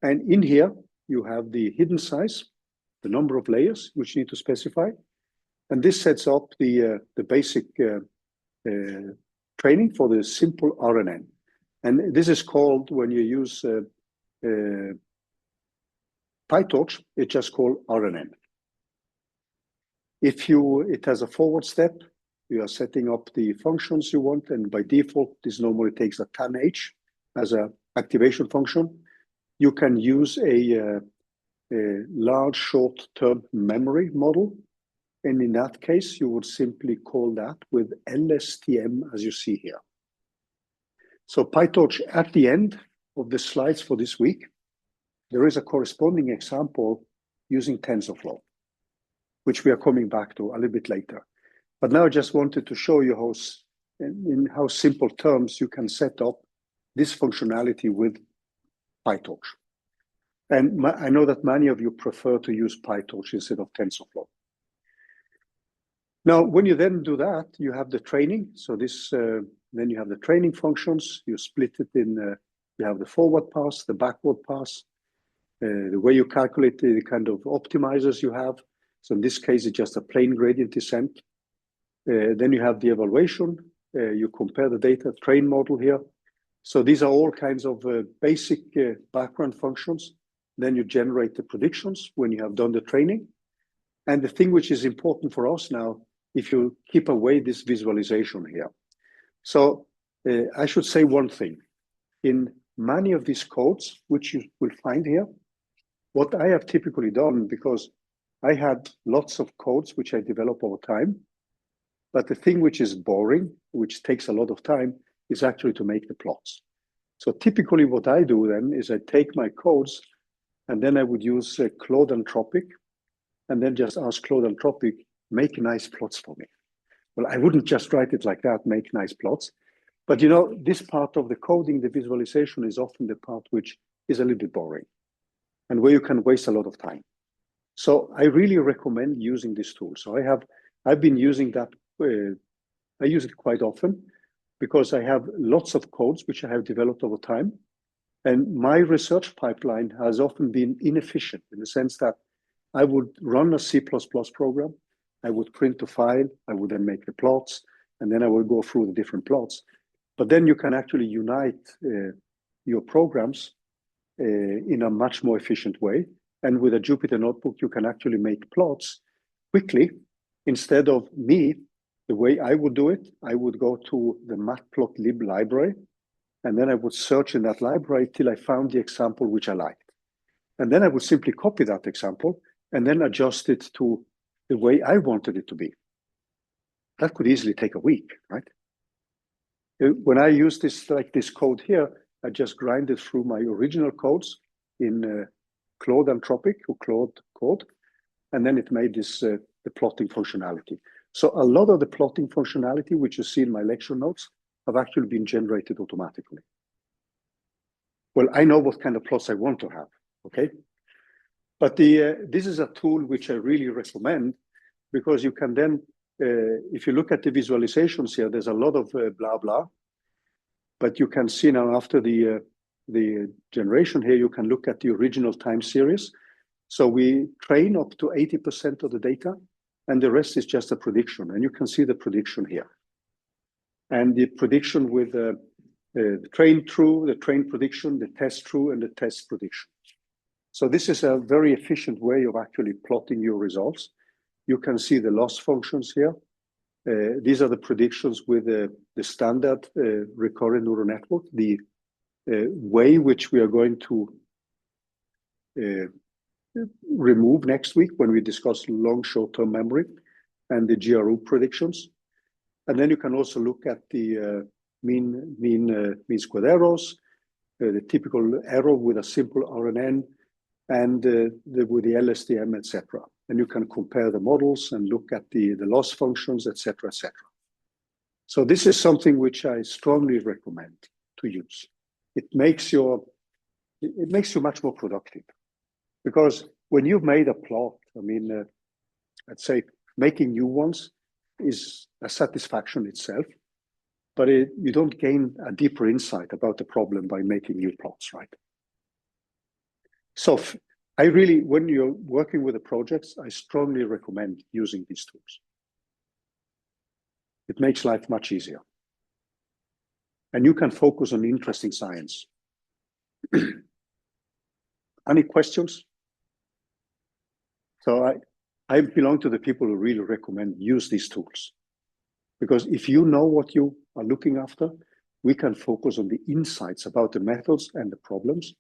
And in here, you have the hidden size, the number of layers which you need to specify. And this sets up the basic training for the simple RNN. And this is called, when you use PyTorch, it's just called RNN. It has a forward step, you are setting up the functions you want, and by default, this normally takes a tanh as an activation function. You can use a large short-term memory model, and in that case, you would simply call that with LSTM, as you see here. So PyTorch, at the end of the slides for this week, there is a corresponding example using TensorFlow, which we are coming back to a little bit later. But now I just wanted to show you how, in how simple terms you can set up this functionality with PyTorch. And I know that many of you prefer to use PyTorch instead of TensorFlow. Now, when you then do that, you have the training. So this, then you have the training functions. You split it in, you have the forward pass, the backward pass, the way you calculate the kind of optimizers you have. So in this case, it's just a plain gradient descent. Then you have the evaluation. You compare the data, train model here. So these are all kinds of basic background functions. Then you generate the predictions when you have done the training. And the thing which is important for us now, if you keep away this visualization here. So I should say one thing. In many of these codes, which you will find here, what I have typically done, because I had lots of codes which I developed over time, but the thing which is boring, which takes a lot of time, is actually to make the plots. So typically what I do then is I take my codes and then I would use Claude Anthropic and then just ask Claude Anthropic, make nice plots for me. Well, I wouldn't just write it like that, make nice plots. But you know, this part of the coding, the visualization is often the part which is a little bit boring and where you can waste a lot of time. So I really recommend using this tool. So I've been using that, I use it quite often because I have lots of codes which I have developed over time. And my research pipeline has often been inefficient in the sense that I would run a C++ program, I would print a file, I would then make the plots, and then I will go through the different plots. But then you can actually unite your programs in a much more efficient way. And with a Jupyter Notebook, you can actually make plots quickly. Instead of me, the way I would do it, I would go to the matplotlib library, and then I would search in that library till I found the example which I liked. And then I would simply copy that example and then adjust it to the way I wanted it to be. That could easily take a week, right? When I use this, like this code here, I just grind it through my original codes in Claude Anthropic or Claude Code, and then it made this the plotting functionality. So a lot of the plotting functionality, which you see in my lecture notes, have actually been generated automatically. Well, I know what kind of plots I want to have, okay? But this is a tool which I really recommend because you can then, if you look at the visualizations here, there's a lot of blah, blah. But you can see now after the generation here, you can look at the original time series. So we train up to 80% of the data, and the rest is just a prediction. And you can see the prediction here. And the prediction with the train true, the train prediction, the test true, and the test prediction. So this is a very efficient way of actually plotting your results. You can see the loss functions here. These are the predictions with the standard recurrent neural network, the way which we are going to remove next week when we discuss long short-term memory and the GRU predictions. And then you can also look at the mean squared errors, the typical error with a simple RNN, and with the LSTM, etc. And you can compare the models and look at the loss functions, etc., etc. So this is something which I strongly recommend to use. It makes you much more productive, because when you've made a plot, I mean, let's say making new ones is a satisfaction itself, but you don't gain a deeper insight about the problem by making new plots, right? So I really, when you're working with the projects, I strongly recommend using these tools. It makes life much easier. And you can focus on interesting science. Any questions? So I belong to the people who really recommend use these tools. Because if you know what you are looking after, we can focus on the insights about the methods and the problems.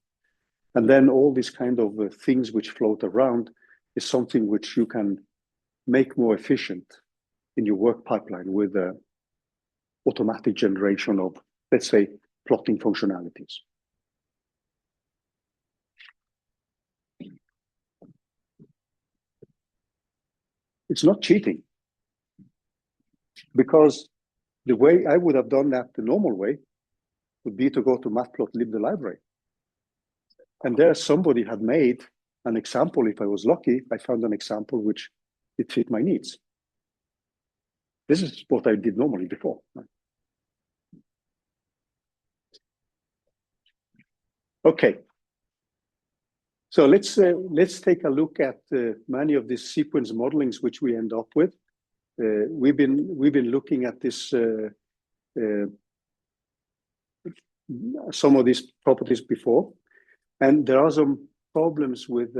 And then all these kind of things which float around is something which you can make more efficient in your work pipeline with automatic generation of, let's say, plotting functionalities. It's not cheating, because the way I would have done that the normal way would be to go to matplotlib, the library. And there somebody had made an example. If I was lucky, I found an example which it fit my needs. This is what I did normally before. Okay. So let's take a look at many of these sequence modelings which we end up with. We've been looking at this some of these properties before. And there are some problems with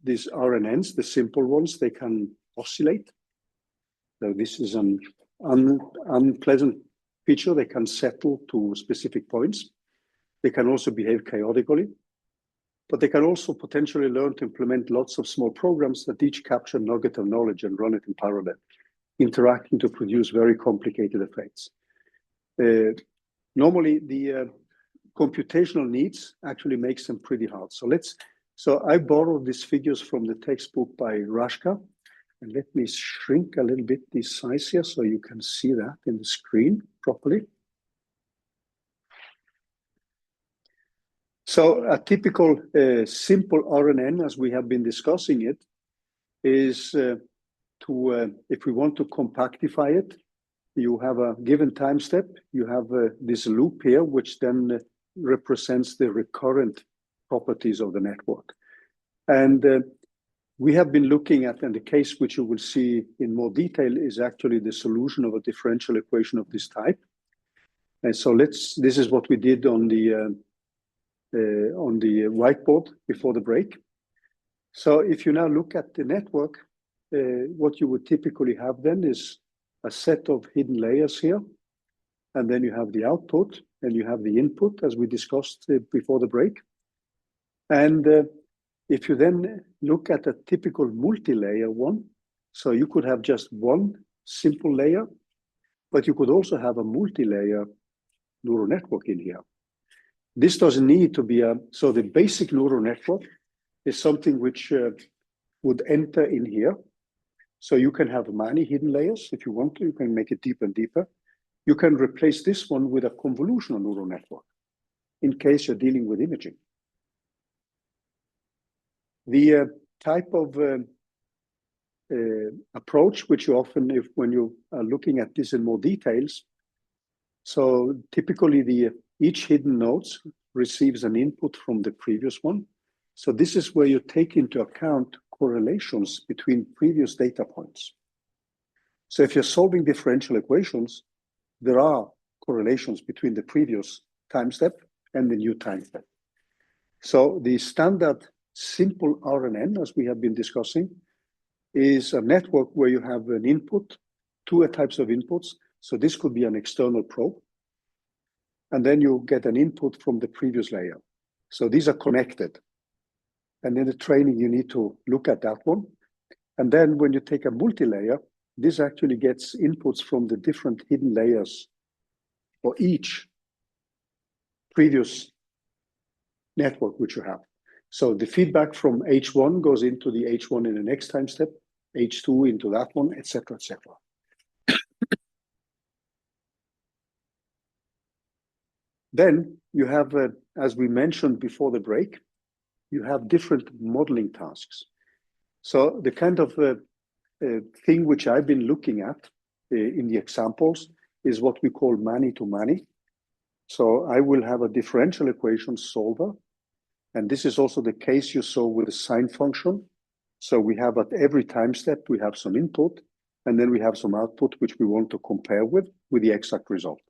these RNNs, the simple ones. They can oscillate. So this is an unpleasant feature. They can settle to specific points. They can also behave chaotically, but they can also potentially learn to implement lots of small programs that each capture a nugget of knowledge and run it in parallel, interacting to produce very complicated effects. Normally, the computational needs actually makes them pretty hard. So I borrowed these figures from the textbook by Rashka, and let me shrink a little bit this size here so you can see that in the screen properly. So a typical simple RNN, as we have been discussing it, is if we want to compactify it, you have a given time step, you have this loop here, which then represents the recurrent properties of the network. And we have been looking at, and the case which you will see in more detail is actually the solution of a differential equation of this type. And so this is what we did on the whiteboard before the break. So if you now look at the network, what you would typically have then is a set of hidden layers here. And then you have the output and you have the input, as we discussed before the break. And if you then look at a typical multi-layer one, so you could have just one simple layer, but you could also have a multi-layer neural network in here. This doesn't need to be so the basic neural network is something which would enter in here. So you can have many hidden layers. If you want to, you can make it deeper and deeper. You can replace this one with a convolutional neural network in case you're dealing with imaging. The type of approach, which you often, when you are looking at this in more details. So typically each hidden nodes receives an input from the previous one. So this is where you take into account correlations between previous data points. So if you're solving differential equations, there are correlations between the previous time step and the new time step. So the standard simple RNN, as we have been discussing, is a network where you have an input, two types of inputs. So this could be an external probe. And then you get an input from the previous layer. So these are connected. And in the training, you need to look at that one. And then when you take a multi-layer, this actually gets inputs from the different hidden layers for each previous network which you have. So the feedback from H1 goes into the H1 in the next time step, H2 into that one, etc., etc. Then you have, as we mentioned before the break, you have different modeling tasks. So the kind of thing which I've been looking at in the examples is what we call many-to-many. So I will have a differential equation solver. And this is also the case you saw with the sine function. So we have at every time step, we have some input, and then we have some output which we want to compare with the exact result.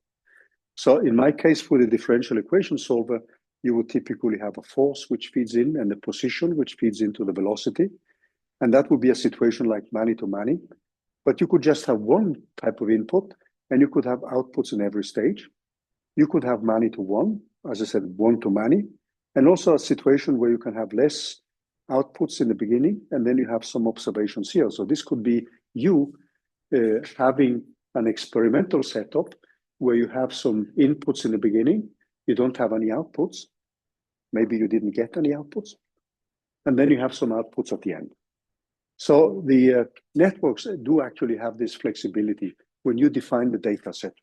So in my case, for the differential equation solver, you would typically have a force which feeds in and a position which feeds into the velocity. And that would be a situation like many-to-many. But you could just have one type of input, and you could have outputs in every stage. You could have many-to-one, as I said, one-to-many, and also a situation where you can have less outputs in the beginning, and then you have some observations here. So this could be you having an experimental setup where you have some inputs in the beginning, you don't have any outputs, maybe you didn't get any outputs, and then you have some outputs at the end. So the networks do actually have this flexibility when you define the data set.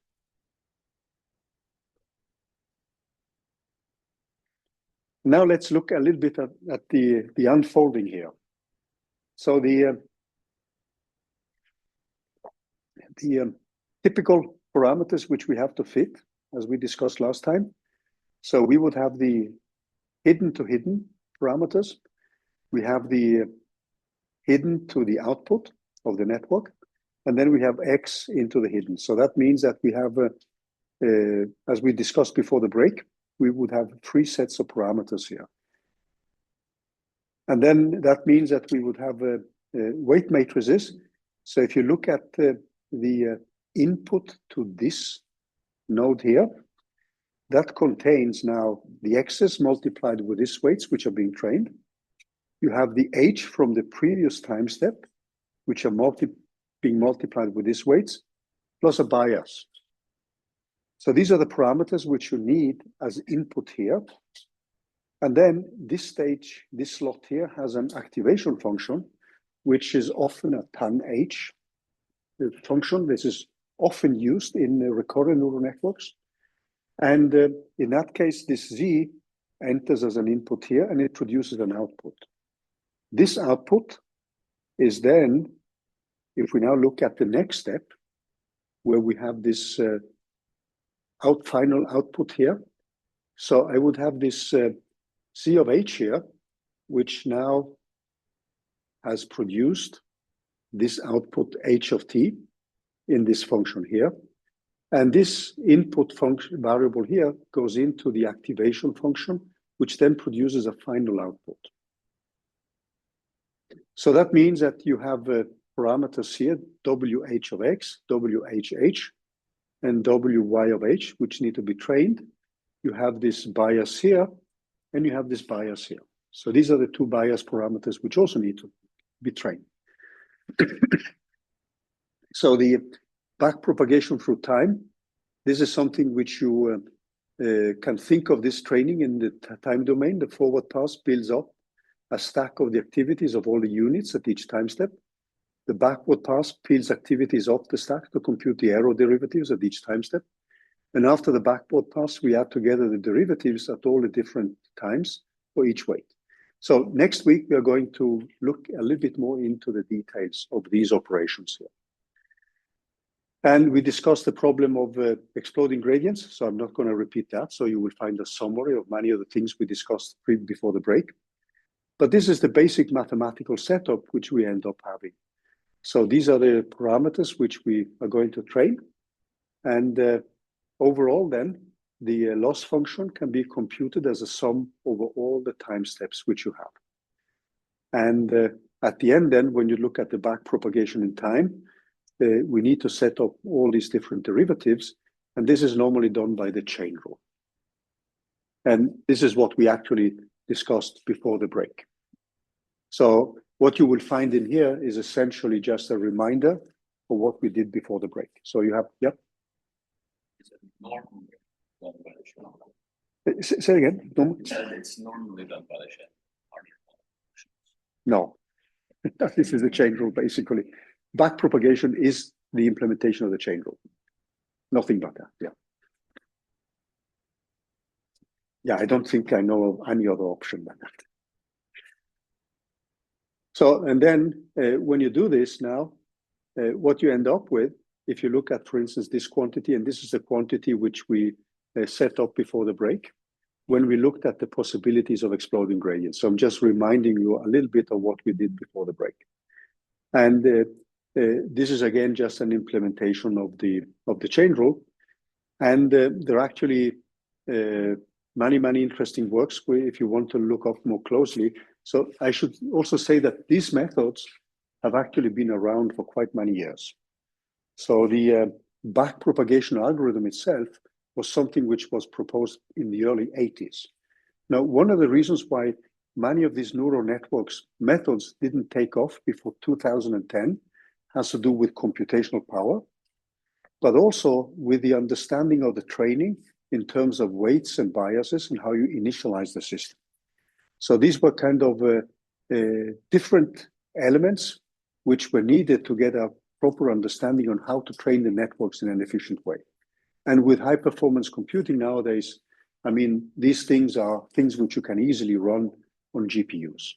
Now let's look a little bit at the unfolding here. So the typical parameters which we have to fit, as we discussed last time. So we would have the hidden to hidden parameters. We have the hidden to the output of the network. And then we have X into the hidden. So that means that we have, as we discussed before the break, we would have 3 sets of parameters here. And then that means that we would have weight matrices. So if you look at the input to this node here, that contains now the X's multiplied with these weights, which are being trained. You have the H from the previous time step, which are being multiplied with these weights, plus a bias. So these are the parameters which you need as input here. And then this stage, this slot here has an activation function, which is often a tan-H function. This is often used in recurrent neural networks. And in that case, this Z enters as an input here, and it produces an output. This output is then, if we now look at the next step, where we have this final output here. So I would have this C of H here, which now has produced this output H of T in this function here. And this input function variable here goes into the activation function, which then produces a final output. So that means that you have parameters here, WH of X, WHH, and WY of H, which need to be trained. You have this bias here, and you have this bias here. So these are the 2 bias parameters which also need to be trained. So the back propagation through time, this is something which you can think of this training in the time domain. The forward pass builds up a stack of the activities of all the units at each time step. The backward pass peels activities off the stack to compute the arrow derivatives at each time step. And after the backward pass, we add together the derivatives at all the different times for each weight. So next week, we are going to look a little bit more into the details of these operations here. And we discussed the problem of exploding gradients, so I'm not going to repeat that. So you will find a summary of many of the things we discussed before the break. But this is the basic mathematical setup which we end up having. So these are the parameters which we are going to train. And overall then, the loss function can be computed as a sum over all the time steps which you have. And at the end then, when you look at the back propagation in time, we need to set up all these different derivatives, and this is normally done by the chain rule. And this is what we actually discussed before the break. So what you will find in here is essentially just a reminder of what we did before the break. So you have, yep. Is it normally done by the chain? Say again. It's normally done by the chain. No, this is the chain rule basically. Back propagation is the implementation of the chain rule. Nothing but that, yeah. Yeah, I don't think I know of any other option than that. So, and then when you do this now, what you end up with, if you look at, for instance, this quantity, and this is the quantity which we set up before the break, when we looked at the possibilities of exploding gradients. So I'm just reminding you a little bit of what we did before the break. And this is again just an implementation of the chain rule, and there are actually many interesting works if you want to look up more closely. So I should also say that these methods have actually been around for quite many years. So the back propagation algorithm itself was something which was proposed in the early 80s. Now, one of the reasons why many of these neural networks methods didn't take off before 2010 has to do with computational power, but also with the understanding of the training in terms of weights and biases and how you initialize the system. So these were kind of different elements which were needed to get a proper understanding on how to train the networks in an efficient way. And with high performance computing nowadays, I mean, these things are things which you can easily run on GPUs.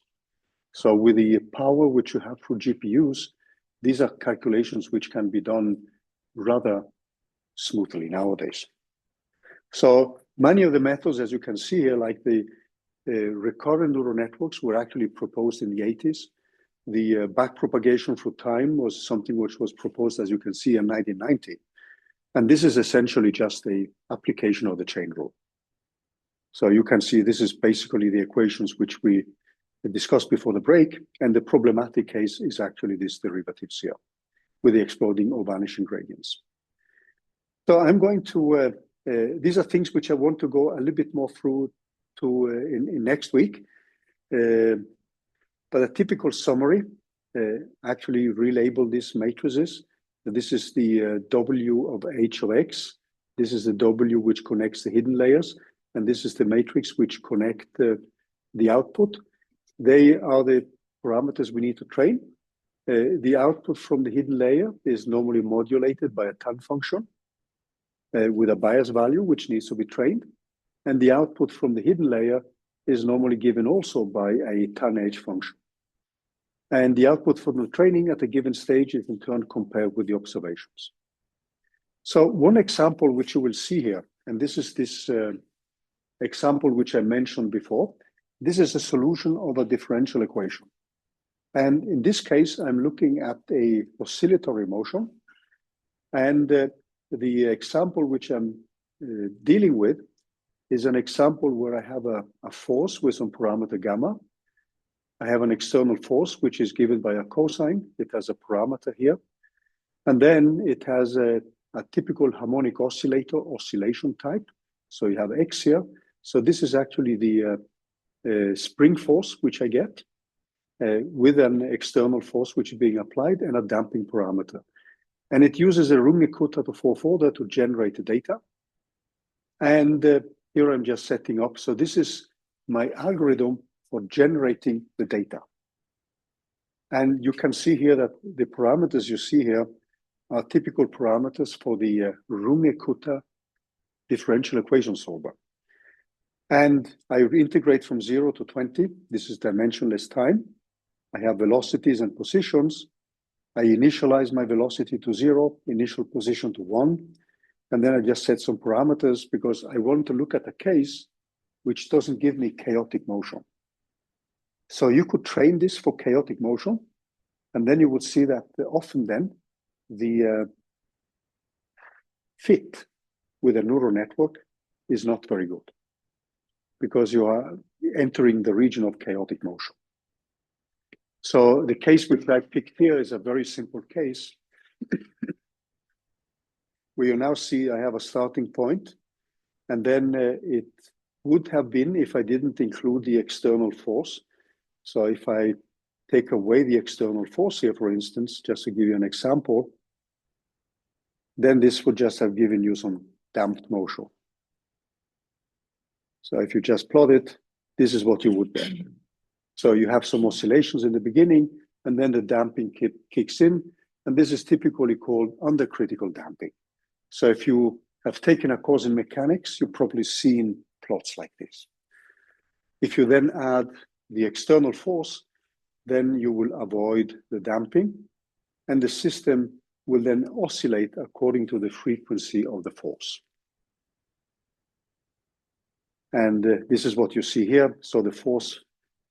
So with the power which you have for GPUs, these are calculations which can be done rather smoothly nowadays. So many of the methods, as you can see here, like the recurrent neural networks were actually proposed in the 80s. The back propagation through time was something which was proposed, as you can see, in 1990. And this is essentially just the application of the chain rule. So you can see this is basically the equations which we discussed before the break, and the problematic case is actually these derivatives here with the exploding or vanishing gradients. So I'm going to, these are things which I want to go a little bit more through to in next week. But a typical summary, actually relabel these matrices. This is the W of H of X. This is the W which connects the hidden layers. And this is the matrix which connect the output. They are the parameters we need to train. The output from the hidden layer is normally modulated by a tan function with a bias value, which needs to be trained. And the output from the hidden layer is normally given also by a tan H function. And the output from the training at a given stage is in turn compared with the observations. So one example which you will see here, and this is this example which I mentioned before, this is a solution of a differential equation. And in this case, I'm looking at a oscillatory motion. And the example which I'm dealing with is an example where I have a force with some parameter gamma. I have an external force which is given by a cosine. It has a parameter here. And then it has a typical harmonic oscillator oscillation type. So you have X here. So this is actually the spring force which I get with an external force which is being applied and a damping parameter. And it uses a Runge-Kutta to fourth order to generate the data. And here I'm just setting up. So this is my algorithm for generating the data. And you can see here that the parameters you see here are typical parameters for the Runge-Kutta differential equation solver. And I integrate from 0 to 20. This is dimensionless time. I have velocities and positions. I initialize my velocity to 0, initial position to 1. And then I just set some parameters because I want to look at a case which doesn't give me chaotic motion. So you could train this for chaotic motion, and then you would see that often then the fit with a neural network is not very good because you are entering the region of chaotic motion. So the case which I picked here is a very simple case where you now see I have a starting point, and then it would have been if I didn't include the external force. So if I take away the external force here, for instance, just to give you an example, then this would just have given you some damped motion. So if you just plot it, this is what you would get. So you have some oscillations in the beginning, and then the damping kicks in, and this is typically called undercritical damping. So if you have taken a course in mechanics, you've probably seen plots like this. If you then add the external force, then you will avoid the damping, and the system will then oscillate according to the frequency of the force. And this is what you see here. So the force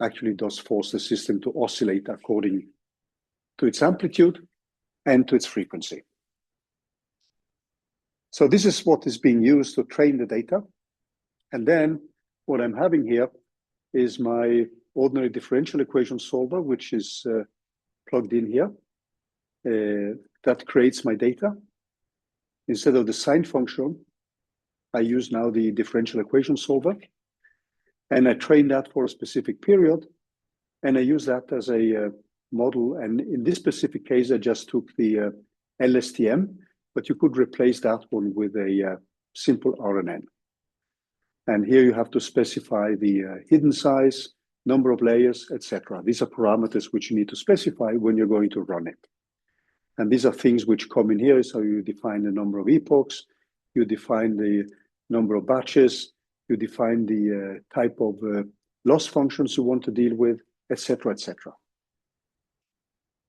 actually does force the system to oscillate according to its amplitude and to its frequency. So this is what is being used to train the data. And then what I'm having here is my ordinary differential equation solver, which is plugged in here. That creates my data. Instead of the sine function, I use now the differential equation solver, and I train that for a specific period, and I use that as a model. And in this specific case, I just took the LSTM, but you could replace that one with a simple RNN. And here you have to specify the hidden size, number of layers, etc. These are parameters which you need to specify when you're going to run it. And these are things which come in here. So you define the number of epochs, you define the number of batches, you define the type of loss functions you want to deal with, etc., etc.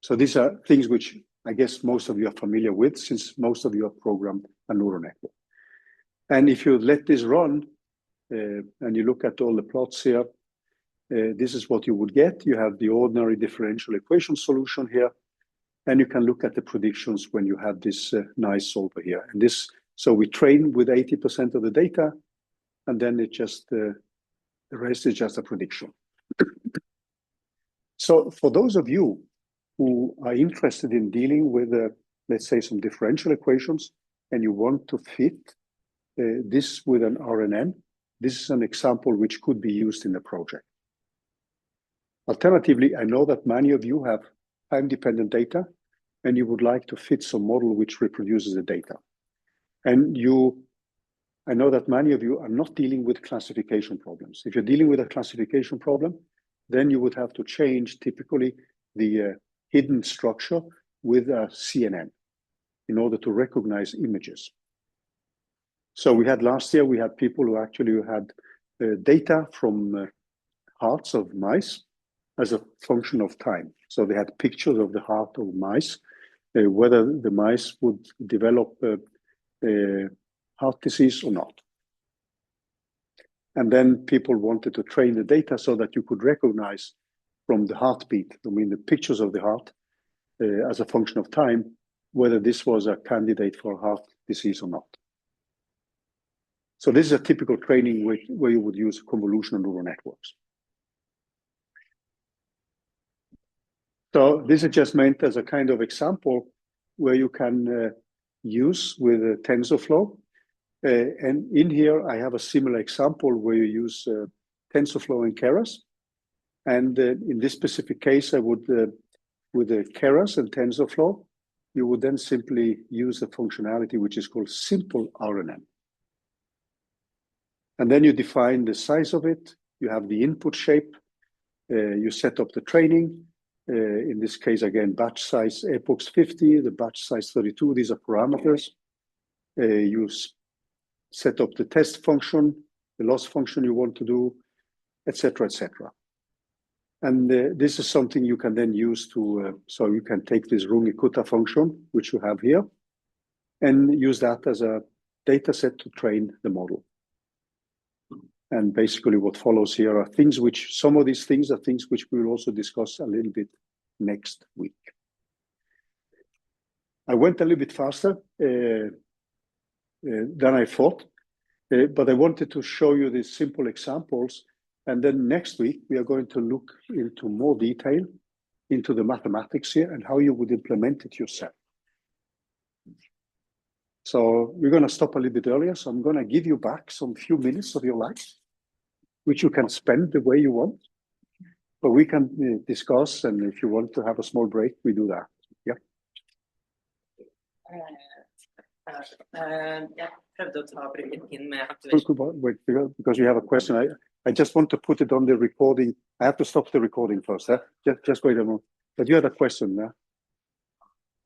So these are things which I guess most of you are familiar with, since most of you have programmed a neural network. And if you let this run, and you look at all the plots here, this is what you would get. You have the ordinary differential equation solution here, and you can look at the predictions when you have this nice solver here. And this, so we train with 80% of the data, and then it just the rest is just a prediction. So for those of you who are interested in dealing with, let's say, some differential equations, and you want to fit this with an RNN, this is an example which could be used in the project. Alternatively, I know that many of you have time-dependent data, and you would like to fit some model which reproduces the data. And I know that many of you are not dealing with classification problems. If you're dealing with a classification problem, then you would have to change typically the hidden structure with a CNN in order to recognize images. So we had last year, we had people who actually had data from hearts of mice as a function of time. So they had pictures of the heart of mice, whether the mice would develop heart disease or not. And then people wanted to train the data so that you could recognize from the heartbeat, I mean the pictures of the heart as a function of time, whether this was a candidate for heart disease or not. So this is a typical training where you would use convolutional neural networks. So this is just meant as a kind of example where you can use with a TensorFlow. And in here, I have a similar example where you use TensorFlow and Keras. And in this specific case, I would, with the Keras and TensorFlow, you would then simply use a functionality which is called simple RNN. And then you define the size of it, you have the input shape, you set up the training. In this case, again, batch size epochs 50, the batch size 32, these are parameters. You set up the test function, the loss function you want to do, etc., etc. And this is something you can then use to, so you can take this Runge-Kutta function, which you have here, and use that as a data set to train the model. And basically what follows here are things which, some of these things are things which we will also discuss a little bit next week. I went a little bit faster than I thought, but I wanted to show you these simple examples. And then next week, we are going to look into more detail into the mathematics here and how you would implement it yourself. So we're going to stop a little bit earlier. So I'm going to give you back some few minutes of your life, which you can spend the way you want. But we can discuss, and if you want to have a small break, we do that. Yeah. Jeg prøvde å ta bruken inn med aktivering. Wait, because you have a question. I just want to put it on the recording. I have to stop the recording first. Just wait a moment. But you had a question.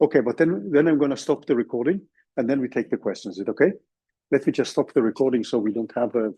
Okay, but then I'm going to stop the recording and then we take the questions. Is it okay? Let me just stop the recording so we don't have a